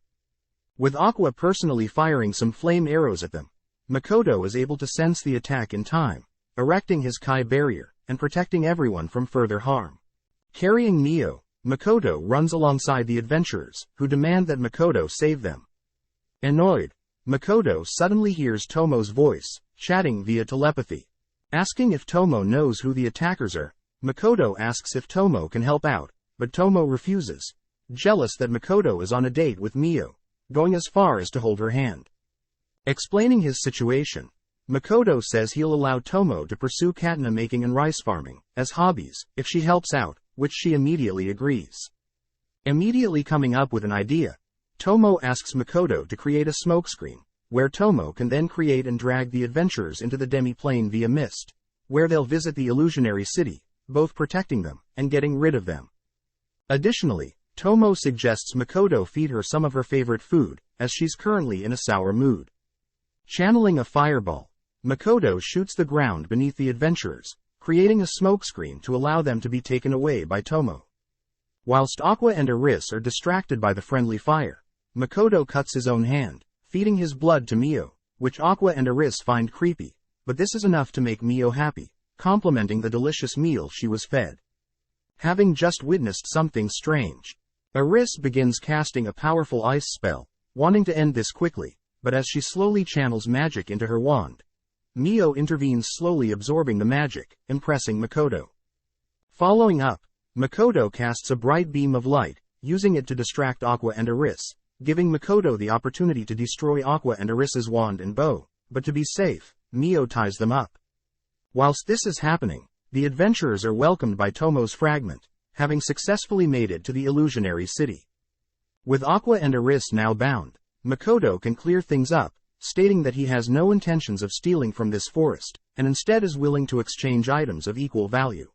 With Aqua personally firing some flame arrows at them, Makoto is able to sense the attack in time, erecting his Kai barrier, and protecting everyone from further harm. Carrying Mio, Makoto runs alongside the adventurers, who demand that Makoto save them. Annoyed, Makoto suddenly hears Tomo's voice, chatting via telepathy. Asking if Tomo knows who the attackers are, Makoto asks if Tomo can help out, but Tomo refuses, jealous that Makoto is on a date with Mio, going as far as to hold her hand. Explaining his situation, Makoto says he'll allow Tomo to pursue katana making and rice farming as hobbies if she helps out, which she immediately agrees. Immediately coming up with an idea, Tomo asks Makoto to create a smokescreen, where Tomo can then create and drag the adventurers into the demi-plane via mist, where they'll visit the illusionary city, both protecting them and getting rid of them. Additionally, Tomo suggests Makoto feed her some of her favorite food, as she's currently in a sour mood. Channeling a fireball, Makoto shoots the ground beneath the adventurers, creating a smokescreen to allow them to be taken away by Tomo. Whilst Aqua and Aris are distracted by the friendly fire, Makoto cuts his own hand, feeding his blood to Mio, which Aqua and Aris find creepy, but this is enough to make Mio happy, complimenting the delicious meal she was fed. having just witnessed something strange. Iris begins casting a powerful ice spell, wanting to end this quickly, but as she slowly channels magic into her wand, Mio intervenes, slowly absorbing the magic, impressing Makoto. Following up, Makoto casts a bright beam of light, using it to distract Aqua and Iris, giving Makoto the opportunity to destroy Aqua and Iris's wand and bow, but to be safe, Mio ties them up. Whilst this is happening, the adventurers are welcomed by Tomo's fragment, having successfully made it to the illusionary city. With Aqua and Iris now bound, Makoto can clear things up, stating that he has no intentions of stealing from this forest, and instead is willing to exchange items of equal value.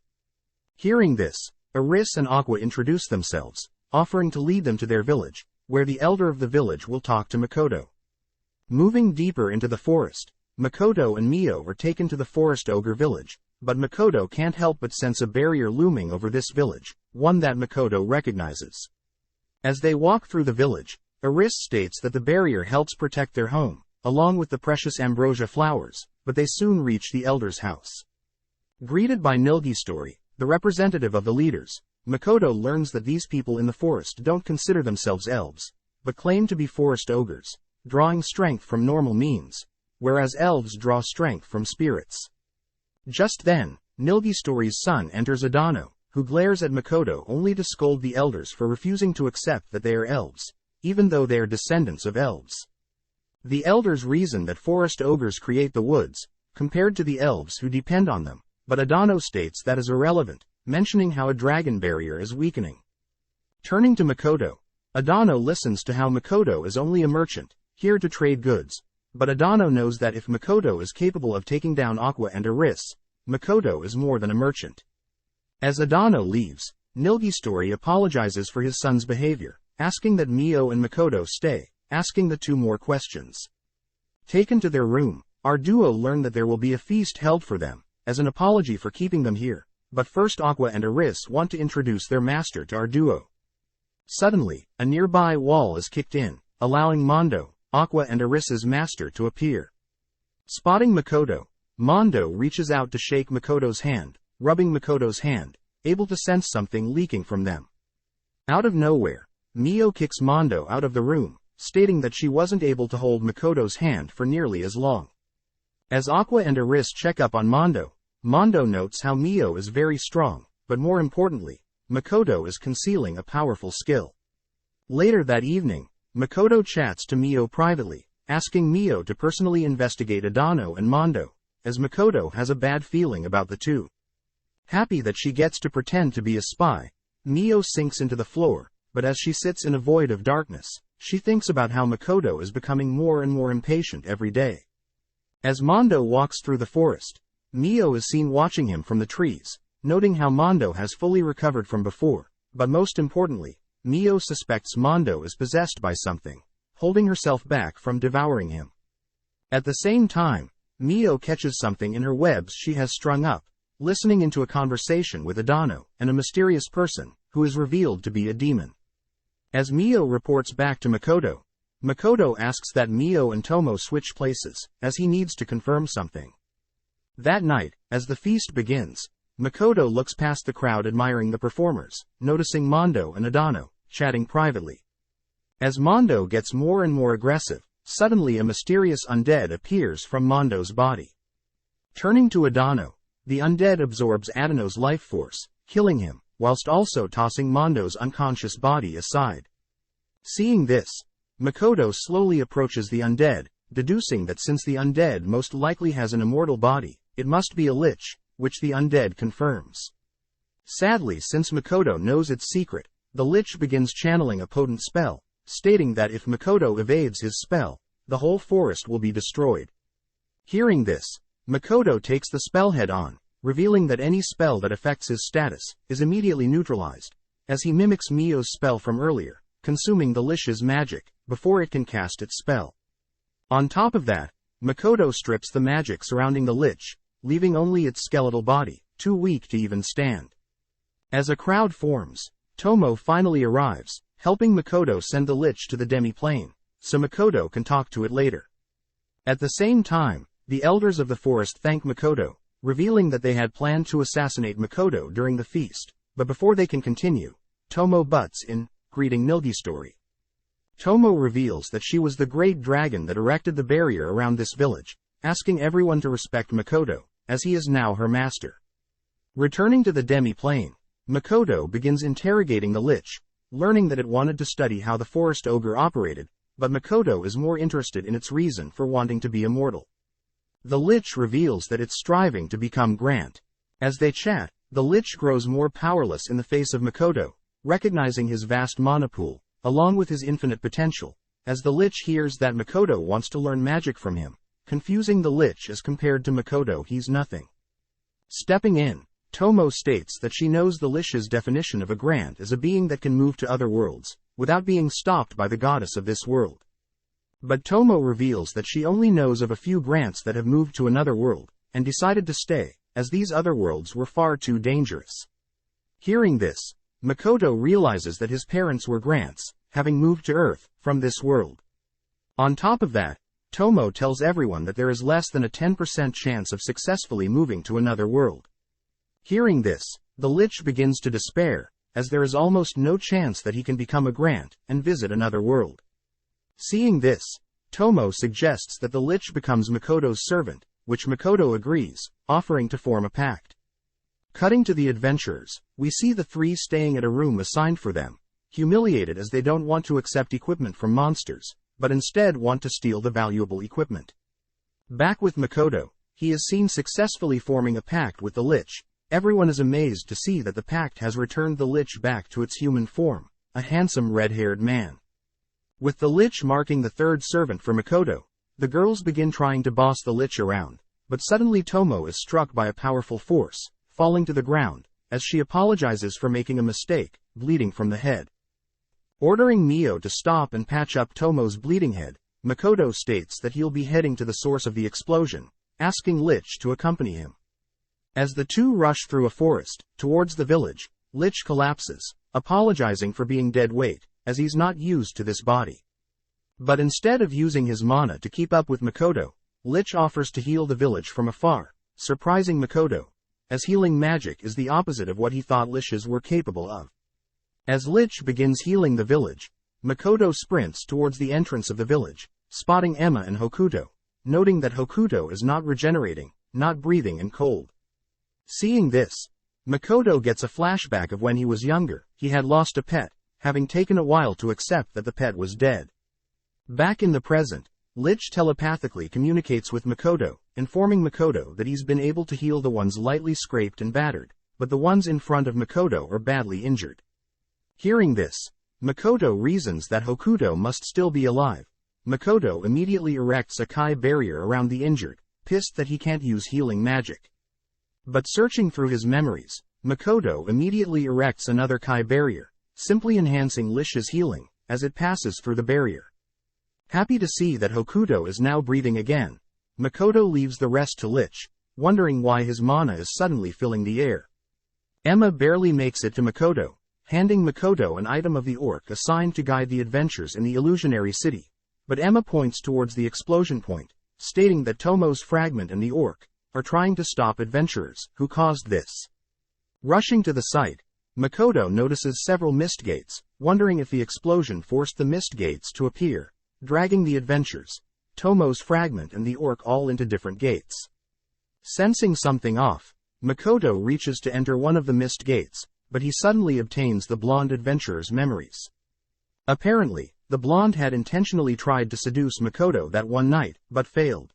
Hearing this, Iris and Aqua introduce themselves, offering to lead them to their village, where the elder of the village will talk to Makoto. Moving deeper into the forest, Makoto and Mio are taken to the forest ogre village, but Makoto can't help but sense a barrier looming over this village, one that Makoto recognizes. As they walk through the village, Iris states that the barrier helps protect their home, along with the precious ambrosia flowers, but they soon reach the elder's house. Greeted by Nilgistory, the representative of the leaders, Makoto learns that these people in the forest don't consider themselves elves, but claim to be forest ogres, drawing strength from normal means, whereas elves draw strength from spirits. Just then, Nilgistory's son enters Adano, who glares at Makoto only to scold the elders for refusing to accept that they are elves, even though they are descendants of elves. The elders reason that forest ogres create the woods, compared to the elves who depend on them, but Adano states that is irrelevant, mentioning how a dragon barrier is weakening. Turning to Makoto, Adano listens to how Makoto is only a merchant, here to trade goods, but Adano knows that if Makoto is capable of taking down Aqua and Iris, Makoto is more than a merchant. As Adano leaves, Nilgistory apologizes for his son's behavior, asking that Mio and Makoto stay, asking the two more questions. Taken to their room, our duo learn that there will be a feast held for them, as an apology for keeping them here, but first Aqua and Iris want to introduce their master to our duo. Suddenly, a nearby wall is kicked in, allowing Mondo, Aqua and Iris's master, to appear. Spotting Makoto, Mondo reaches out to shake Makoto's hand, rubbing Makoto's hand, able to sense something leaking from them. Out of nowhere, Mio kicks Mondo out of the room, stating that she wasn't able to hold Makoto's hand for nearly as long. As Aqua and Iris check up on Mondo, Mondo notes how Mio is very strong, but more importantly, Makoto is concealing a powerful skill. Later that evening, Makoto chats to Mio privately, asking Mio to personally investigate Adano and Mondo, as Makoto has a bad feeling about the two. Happy that she gets to pretend to be a spy, Mio sinks into the floor, but as she sits in a void of darkness, she thinks about how Makoto is becoming more and more impatient every day. As Mondo walks through the forest, Mio is seen watching him from the trees, noting how Mondo has fully recovered from before, but most importantly, Mio suspects Mondo is possessed by something, holding herself back from devouring him. At the same time, Mio catches something in her webs she has strung up, listening into a conversation with Adano and a mysterious person, who is revealed to be a demon. As Mio reports back to Makoto, Makoto asks that Mio and Tomo switch places, as he needs to confirm something. That night, as the feast begins, Makoto looks past the crowd admiring the performers, noticing Mondo and Adano, chatting privately. As Mondo gets more and more aggressive, suddenly a mysterious undead appears from Mondo's body. Turning to Adano, the undead absorbs Adano's life force, killing him, whilst also tossing Mondo's unconscious body aside. Seeing this, Makoto slowly approaches the undead, deducing that since the undead most likely has an immortal body, it must be a lich, which the undead confirms. Sadly, since Makoto knows its secret, the lich begins channeling a potent spell, stating that if Makoto evades his spell, the whole forest will be destroyed. Hearing this, Makoto takes the spell head on, revealing that any spell that affects his status is immediately neutralized, as he mimics Mio's spell from earlier, consuming the lich's magic before it can cast its spell. On top of that, Makoto strips the magic surrounding the lich, leaving only its skeletal body, too weak to even stand. As a crowd forms, Tomo finally arrives, helping Makoto send the lich to the demi-plane, so Makoto can talk to it later. At the same time, the elders of the forest thank Makoto, revealing that they had planned to assassinate Makoto during the feast, but before they can continue, Tomo butts in, greeting Nilgi story. Tomo reveals that she was the great dragon that erected the barrier around this village, asking everyone to respect Makoto, as he is now her master. Returning to the demi-plane, Makoto begins interrogating the Lich, learning that it wanted to study how the forest ogre operated, but Makoto is more interested in its reason for wanting to be immortal. The Lich reveals that it's striving to become Grant. As they chat, the Lich grows more powerless in the face of Makoto, recognizing his vast mana pool, along with his infinite potential, as the Lich hears that Makoto wants to learn magic from him, confusing the Lich as compared to Makoto he's nothing. Stepping in, Tomo states that she knows the Lich's definition of a Grant as a being that can move to other worlds, without being stopped by the goddess of this world. But Tomo reveals that she only knows of a few Grants that have moved to another world, and decided to stay, as these other worlds were far too dangerous. Hearing this, Makoto realizes that his parents were Grants, having moved to Earth, from this world. On top of that, Tomo tells everyone that there is less than a 10% chance of successfully moving to another world. Hearing this, the Lich begins to despair, as there is almost no chance that he can become a Grant and visit another world. Seeing this, Tomo suggests that the Lich becomes Makoto's servant, which Makoto agrees, offering to form a pact. Cutting to the adventurers, we see the three staying at a room assigned for them, humiliated as they don't want to accept equipment from monsters, but instead want to steal the valuable equipment. Back with Makoto, he is seen successfully forming a pact with the Lich. Everyone is amazed to see that the pact has returned the Lich back to its human form, a handsome red-haired man. With the Lich marking the third servant for Makoto, the girls begin trying to boss the Lich around, but suddenly Tomo is struck by a powerful force, falling to the ground, as she apologizes for making a mistake, bleeding from the head. Ordering Mio to stop and patch up Tomo's bleeding head, Makoto states that he'll be heading to the source of the explosion, asking Lich to accompany him. As the two rush through a forest, towards the village, Lich collapses, apologizing for being dead weight, as he's not used to this body. But instead of using his mana to keep up with Makoto, Lich offers to heal the village from afar, surprising Makoto, as healing magic is the opposite of what he thought Liches were capable of. As Lich begins healing the village, Makoto sprints towards the entrance of the village, spotting Emma and Hokuto, noting that Hokuto is not regenerating, not breathing and cold. Seeing this, Makoto gets a flashback of when he was younger. He had lost a pet, having taken a while to accept that the pet was dead. Back in the present, Lich telepathically communicates with Makoto, informing Makoto that he's been able to heal the ones lightly scraped and battered, but the ones in front of Makoto are badly injured. Hearing this, Makoto reasons that Hokuto must still be alive. Makoto immediately erects a Kai barrier around the injured, pissed that he can't use healing magic. But searching through his memories, Makoto immediately erects another Kai barrier, simply enhancing Lich's healing, as it passes through the barrier. Happy to see that Hokuto is now breathing again, Makoto leaves the rest to Lich, wondering why his mana is suddenly filling the air. Emma barely makes it to Makoto, handing Makoto an item of the orc assigned to guide the adventures in the illusionary city, but Emma points towards the explosion point, stating that Tomo's fragment and the orc are trying to stop adventurers who caused this. Rushing to the site, Makoto notices several mist gates, wondering if the explosion forced the mist gates to appear, dragging the adventures, Tomo's fragment and the orc all into different gates. Sensing something off, Makoto reaches to enter one of the mist gates, but he suddenly obtains the blonde adventurer's memories. Apparently, the blonde had intentionally tried to seduce Makoto that one night, but failed.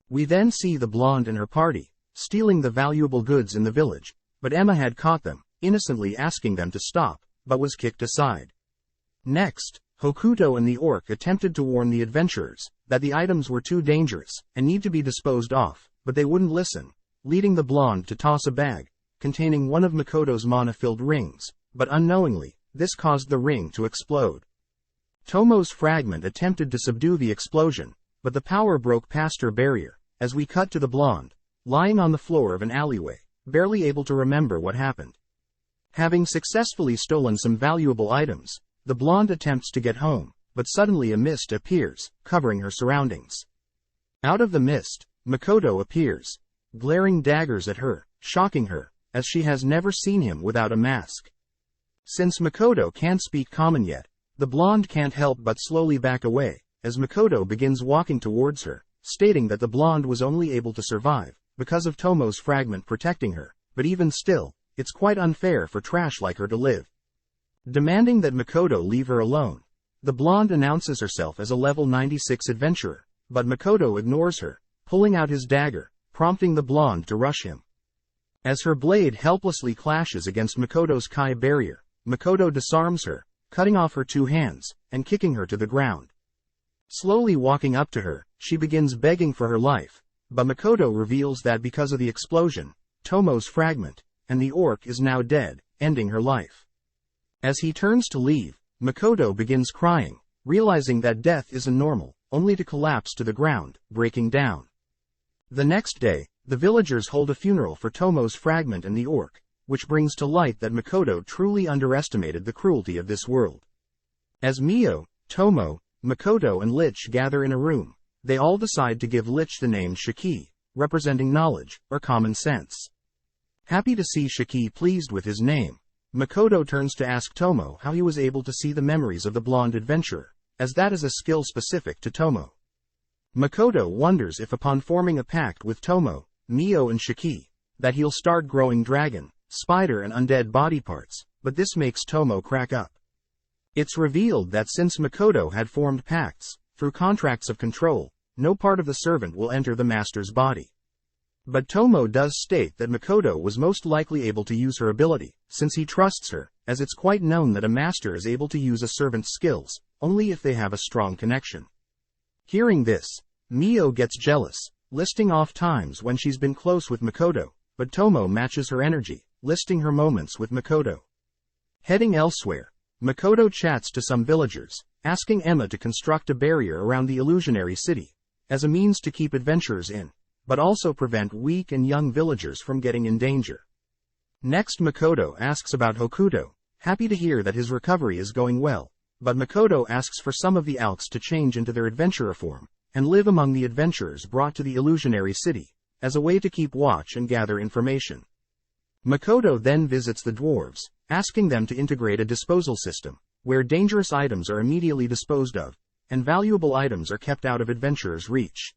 We then see the blonde and her party, stealing the valuable goods in the village, but Emma had caught them, innocently asking them to stop, but was kicked aside. Next, Hokuto and the orc attempted to warn the adventurers that the items were too dangerous and need to be disposed of, but they wouldn't listen, leading the blonde to toss a bag containing one of Makoto's mana-filled rings, but unknowingly, this caused the ring to explode. Tomo's fragment attempted to subdue the explosion, but the power broke past her barrier, as we cut to the blonde, lying on the floor of an alleyway, barely able to remember what happened. Having successfully stolen some valuable items, the blonde attempts to get home, but suddenly a mist appears, covering her surroundings. Out of the mist, Makoto appears, glaring daggers at her, shocking her, as she has never seen him without a mask. Since Makoto can't speak common yet, the blonde can't help but slowly back away, as Makoto begins walking towards her, stating that the blonde was only able to survive because of Tomo's fragment protecting her, but even still, it's quite unfair for trash like her to live. Demanding that Makoto leave her alone, the blonde announces herself as a level 96 adventurer, but Makoto ignores her, pulling out his dagger, prompting the blonde to rush him. As her blade helplessly clashes against Makoto's Kai barrier, Makoto disarms her, cutting off her 2 hands, and kicking her to the ground. Slowly walking up to her, she begins begging for her life, but Makoto reveals that because of the explosion, Tomo's fragment, and the orc is now dead, ending her life. As he turns to leave, Makoto begins crying, realizing that death isn't normal, only to collapse to the ground, breaking down. The next day, the villagers hold a funeral for Tomo's fragment and the orc, which brings to light that Makoto truly underestimated the cruelty of this world. As Mio, Tomo, Makoto and Lich gather in a room, they all decide to give Lich the name Shiki, representing knowledge, or common sense. Happy to see Shiki pleased with his name, Makoto turns to ask Tomo how he was able to see the memories of the blonde adventurer, as that is a skill specific to Tomo. Makoto wonders if upon forming a pact with Tomo, Mio and Shiki, that he'll start growing dragon, spider and undead body parts, but this makes Tomo crack up. It's revealed that since Makoto had formed pacts, through contracts of control, no part of the servant will enter the master's body. But Tomo does state that Makoto was most likely able to use her ability, since he trusts her, as it's quite known that a master is able to use a servant's skills, only if they have a strong connection. Hearing this, Mio gets jealous, listing off times when she's been close with Makoto, but Tomo matches her energy, listing her moments with Makoto. Heading elsewhere, Makoto chats to some villagers, asking Emma to construct a barrier around the illusionary city, as a means to keep adventurers in, but also prevent weak and young villagers from getting in danger. Next Makoto asks about Hokuto, happy to hear that his recovery is going well, but Makoto asks for some of the Alks to change into their adventurer form, and live among the adventurers brought to the illusionary city, as a way to keep watch and gather information. Makoto then visits the dwarves, asking them to integrate a disposal system, where dangerous items are immediately disposed of, and valuable items are kept out of adventurers' reach.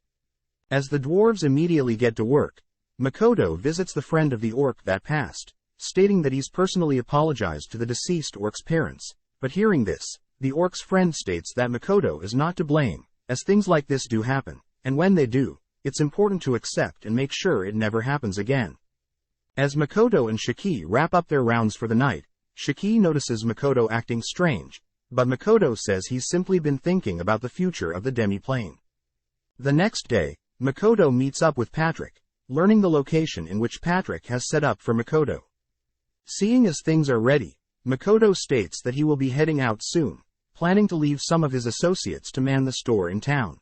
As the dwarves immediately get to work, Makoto visits the friend of the orc that passed, stating that he's personally apologized to the deceased orc's parents, but hearing this, the orc's friend states that Makoto is not to blame, as things like this do happen, and when they do, it's important to accept and make sure it never happens again. As Makoto and Shiki wrap up their rounds for the night, Shiki notices Makoto acting strange, but Makoto says he's simply been thinking about the future of the demi-plane. The next day, Makoto meets up with Patrick, learning the location in which Patrick has set up for Makoto. Seeing as things are ready, Makoto states that he will be heading out soon, planning to leave some of his associates to man the store in town.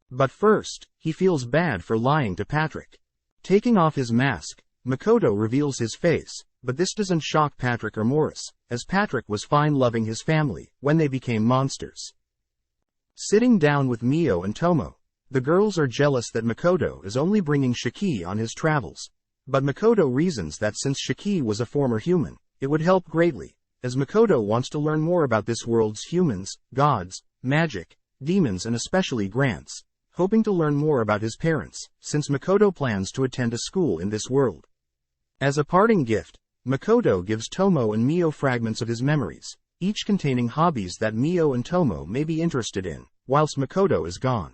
But first, he feels bad for lying to Patrick. Taking off his mask, Makoto reveals his face, but this doesn't shock Patrick or Morris, as Patrick was fine loving his family when they became monsters. Sitting down with Mio and Tomo, the girls are jealous that Makoto is only bringing Shiki on his travels, but Makoto reasons that since Shiki was a former human, it would help greatly, as Makoto wants to learn more about this world's humans, gods, magic, demons and especially Grants, hoping to learn more about his parents, since Makoto plans to attend a school in this world. As a parting gift, Makoto gives Tomo and Mio fragments of his memories, each containing hobbies that Mio and Tomo may be interested in, whilst Makoto is gone.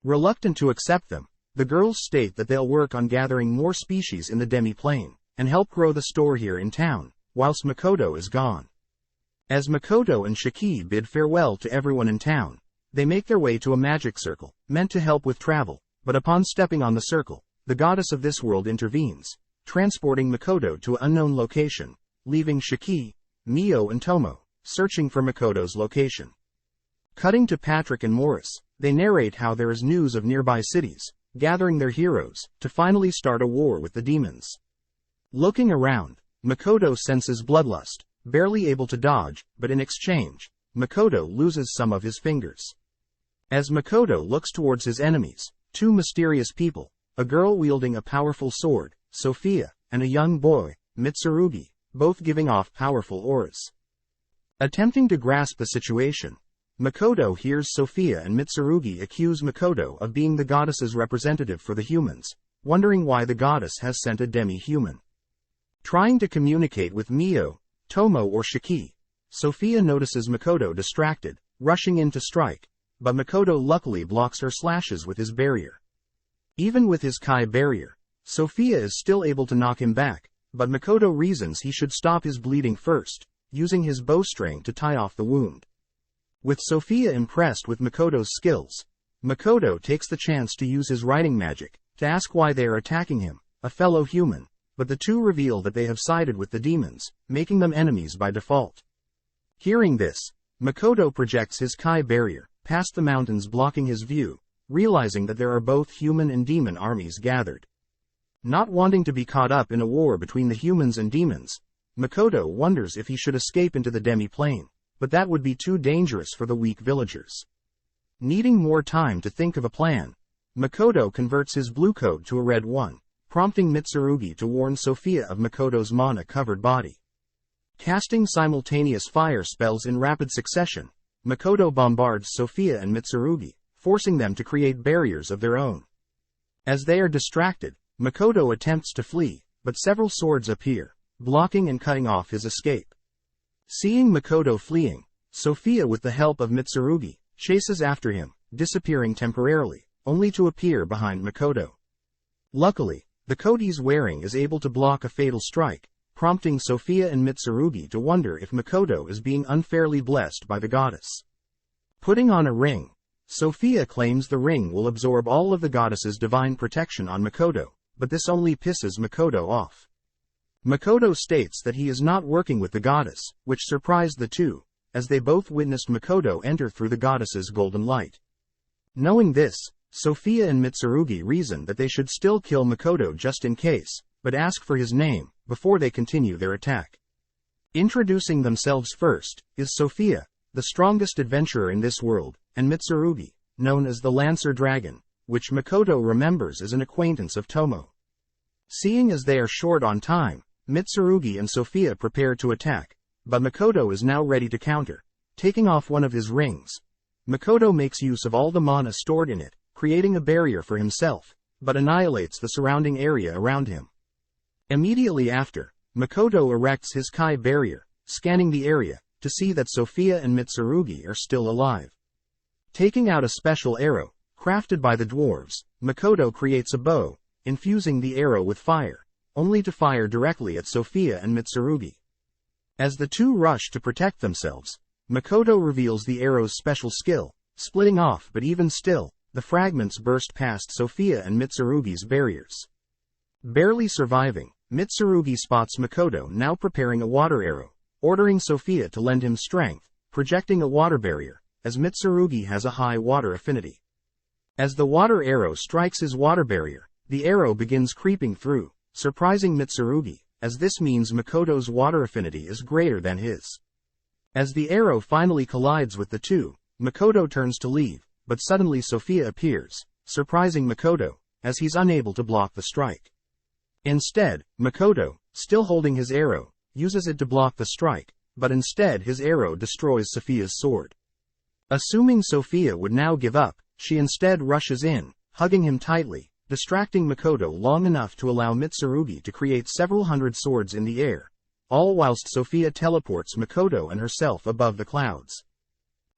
Reluctant to accept them, the girls state that they'll work on gathering more species in the demi-plane, and help grow the store here in town, whilst Makoto is gone. As Makoto and Shiki bid farewell to everyone in town, they make their way to a magic circle, meant to help with travel, but upon stepping on the circle, the goddess of this world intervenes, transporting Makoto to an unknown location, leaving Shiki, Mio and Tomo, searching for Makoto's location. Cutting to Patrick and Morris, they narrate how there is news of nearby cities, gathering their heroes, to finally start a war with the demons. Looking around, Makoto senses bloodlust, barely able to dodge, but in exchange, Makoto loses some of his fingers. As Makoto looks towards his enemies, two mysterious people, a girl wielding a powerful sword, Sophia, and a young boy, Mitsurugi, both giving off powerful auras. Attempting to grasp the situation, Makoto hears Sophia and Mitsurugi accuse Makoto of being the goddess's representative for the humans, wondering why the goddess has sent a demi-human. Trying to communicate with Mio, Tomo or Shiki, Sophia notices Makoto distracted, rushing in to strike, but Makoto luckily blocks her slashes with his barrier. Even with his Kai barrier, Sophia is still able to knock him back, but Makoto reasons he should stop his bleeding first, using his bowstring to tie off the wound. With Sophia impressed with Makoto's skills, Makoto takes the chance to use his writing magic to ask why they are attacking him, a fellow human, but the two reveal that they have sided with the demons, making them enemies by default. Hearing this, Makoto projects his Kai barrier past the mountains blocking his view, realizing that there are both human and demon armies gathered. Not wanting to be caught up in a war between the humans and demons, Makoto wonders if he should escape into the demi-plane, but that would be too dangerous for the weak villagers. Needing more time to think of a plan, Makoto converts his blue code to a red one, prompting Mitsurugi to warn Sophia of Makoto's mana-covered body. Casting simultaneous fire spells in rapid succession, Makoto bombards Sophia and Mitsurugi, forcing them to create barriers of their own. As they are distracted, Makoto attempts to flee, but several swords appear, blocking and cutting off his escape. Seeing Makoto fleeing, Sophia with the help of Mitsurugi, chases after him, disappearing temporarily, only to appear behind Makoto. Luckily, the coat he's wearing is able to block a fatal strike, prompting Sophia and Mitsurugi to wonder if Makoto is being unfairly blessed by the goddess. Putting on a ring, Sophia claims the ring will absorb all of the goddess's divine protection on Makoto, but this only pisses Makoto off. Makoto states that he is not working with the goddess, which surprised the two, as they both witnessed Makoto enter through the goddess's golden light. Knowing this, Sophia and Mitsurugi reason that they should still kill Makoto just in case, but ask for his name, before they continue their attack. Introducing themselves first, is Sophia, the strongest adventurer in this world, and Mitsurugi, known as the Lancer Dragon, which Makoto remembers as an acquaintance of Tomo. Seeing as they are short on time, Mitsurugi and Sophia prepare to attack, but Makoto is now ready to counter. Taking off one of his rings, Makoto makes use of all the mana stored in it, creating a barrier for himself, but annihilates the surrounding area around him. Immediately after, Makoto erects his Kai barrier, scanning the area, to see that Sophia and Mitsurugi are still alive. Taking out a special arrow, crafted by the dwarves, Makoto creates a bow, infusing the arrow with fire, only to fire directly at Sophia and Mitsurugi. As the two rush to protect themselves, Makoto reveals the arrow's special skill, splitting off, but even still, the fragments burst past Sophia and Mitsurugi's barriers. Barely surviving, Mitsurugi spots Makoto now preparing a water arrow, ordering Sophia to lend him strength, projecting a water barrier, as Mitsurugi has a high water affinity. As the water arrow strikes his water barrier, the arrow begins creeping through, surprising Mitsurugi, as this means Makoto's water affinity is greater than his. As the arrow finally collides with the two, Makoto turns to leave, but suddenly Sophia appears, surprising Makoto, as he's unable to block the strike. Instead, Makoto, still holding his arrow, uses it to block the strike, but instead his arrow destroys Sophia's sword. Assuming Sophia would now give up, she instead rushes in, hugging him tightly, distracting Makoto long enough to allow Mitsurugi to create several hundred swords in the air, all whilst Sophia teleports Makoto and herself above the clouds.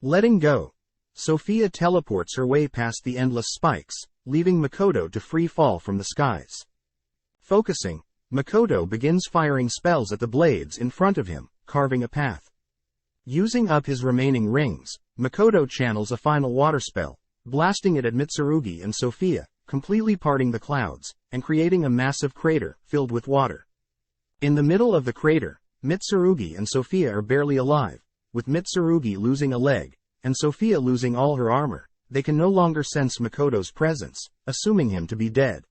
Letting go, Sophia teleports her way past the endless spikes, leaving Makoto to free fall from the skies. Focusing, Makoto begins firing spells at the blades in front of him, carving a path. Using up his remaining rings, Makoto channels a final water spell, blasting it at Mitsurugi and Sophia, completely parting the clouds, and creating a massive crater filled with water. In the middle of the crater, Mitsurugi and Sophia are barely alive, with Mitsurugi losing a leg, and Sophia losing all her armor. They can no longer sense Makoto's presence, assuming him to be dead.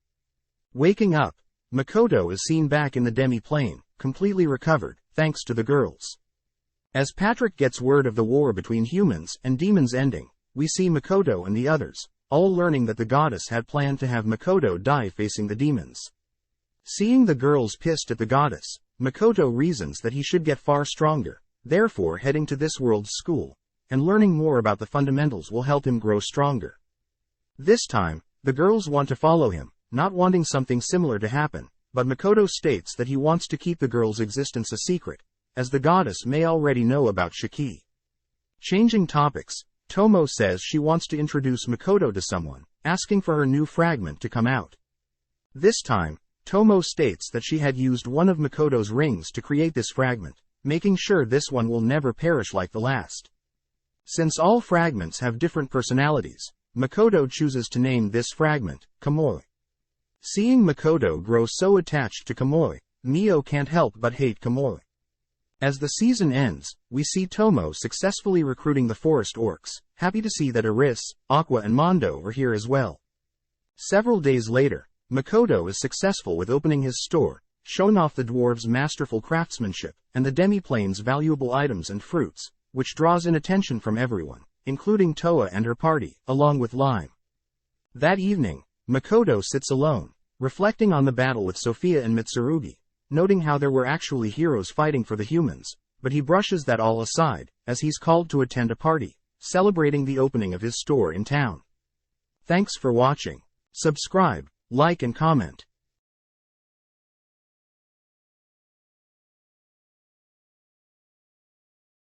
Waking up, Makoto is seen back in the demi-plane, completely recovered, thanks to the girls. As Patrick gets word of the war between humans and demons ending, we see Makoto and the others, all learning that the goddess had planned to have Makoto die facing the demons. Seeing the girls pissed at the goddess, Makoto reasons that he should get far stronger, therefore heading to this world's school, and learning more about the fundamentals will help him grow stronger. This time, the girls want to follow him, not wanting something similar to happen, but Makoto states that he wants to keep the girls' existence a secret, as the goddess may already know about Shiki. Changing topics, Tomo says she wants to introduce Makoto to someone, asking for her new fragment to come out. This time, Tomo states that she had used one of Makoto's rings to create this fragment, making sure this one will never perish like the last. Since all fragments have different personalities, Makoto chooses to name this fragment, Kamoi. Seeing Makoto grow so attached to Kamoi, Mio can't help but hate Kamoi. As the season ends, we see Tomo successfully recruiting the forest orcs, happy to see that Aris, Aqua and Mondo are here as well. Several days later, Makoto is successful with opening his store, showing off the dwarves' masterful craftsmanship, and the demi-plane's valuable items and fruits, which draws in attention from everyone, including Toa and her party, along with Lime. That evening, Makoto sits alone, reflecting on the battle with Sophia and Mitsurugi, noting how there were actually heroes fighting for the humans, but he brushes that all aside, as he's called to attend a party, celebrating the opening of his store in town. Thanks for watching. Subscribe, like and comment.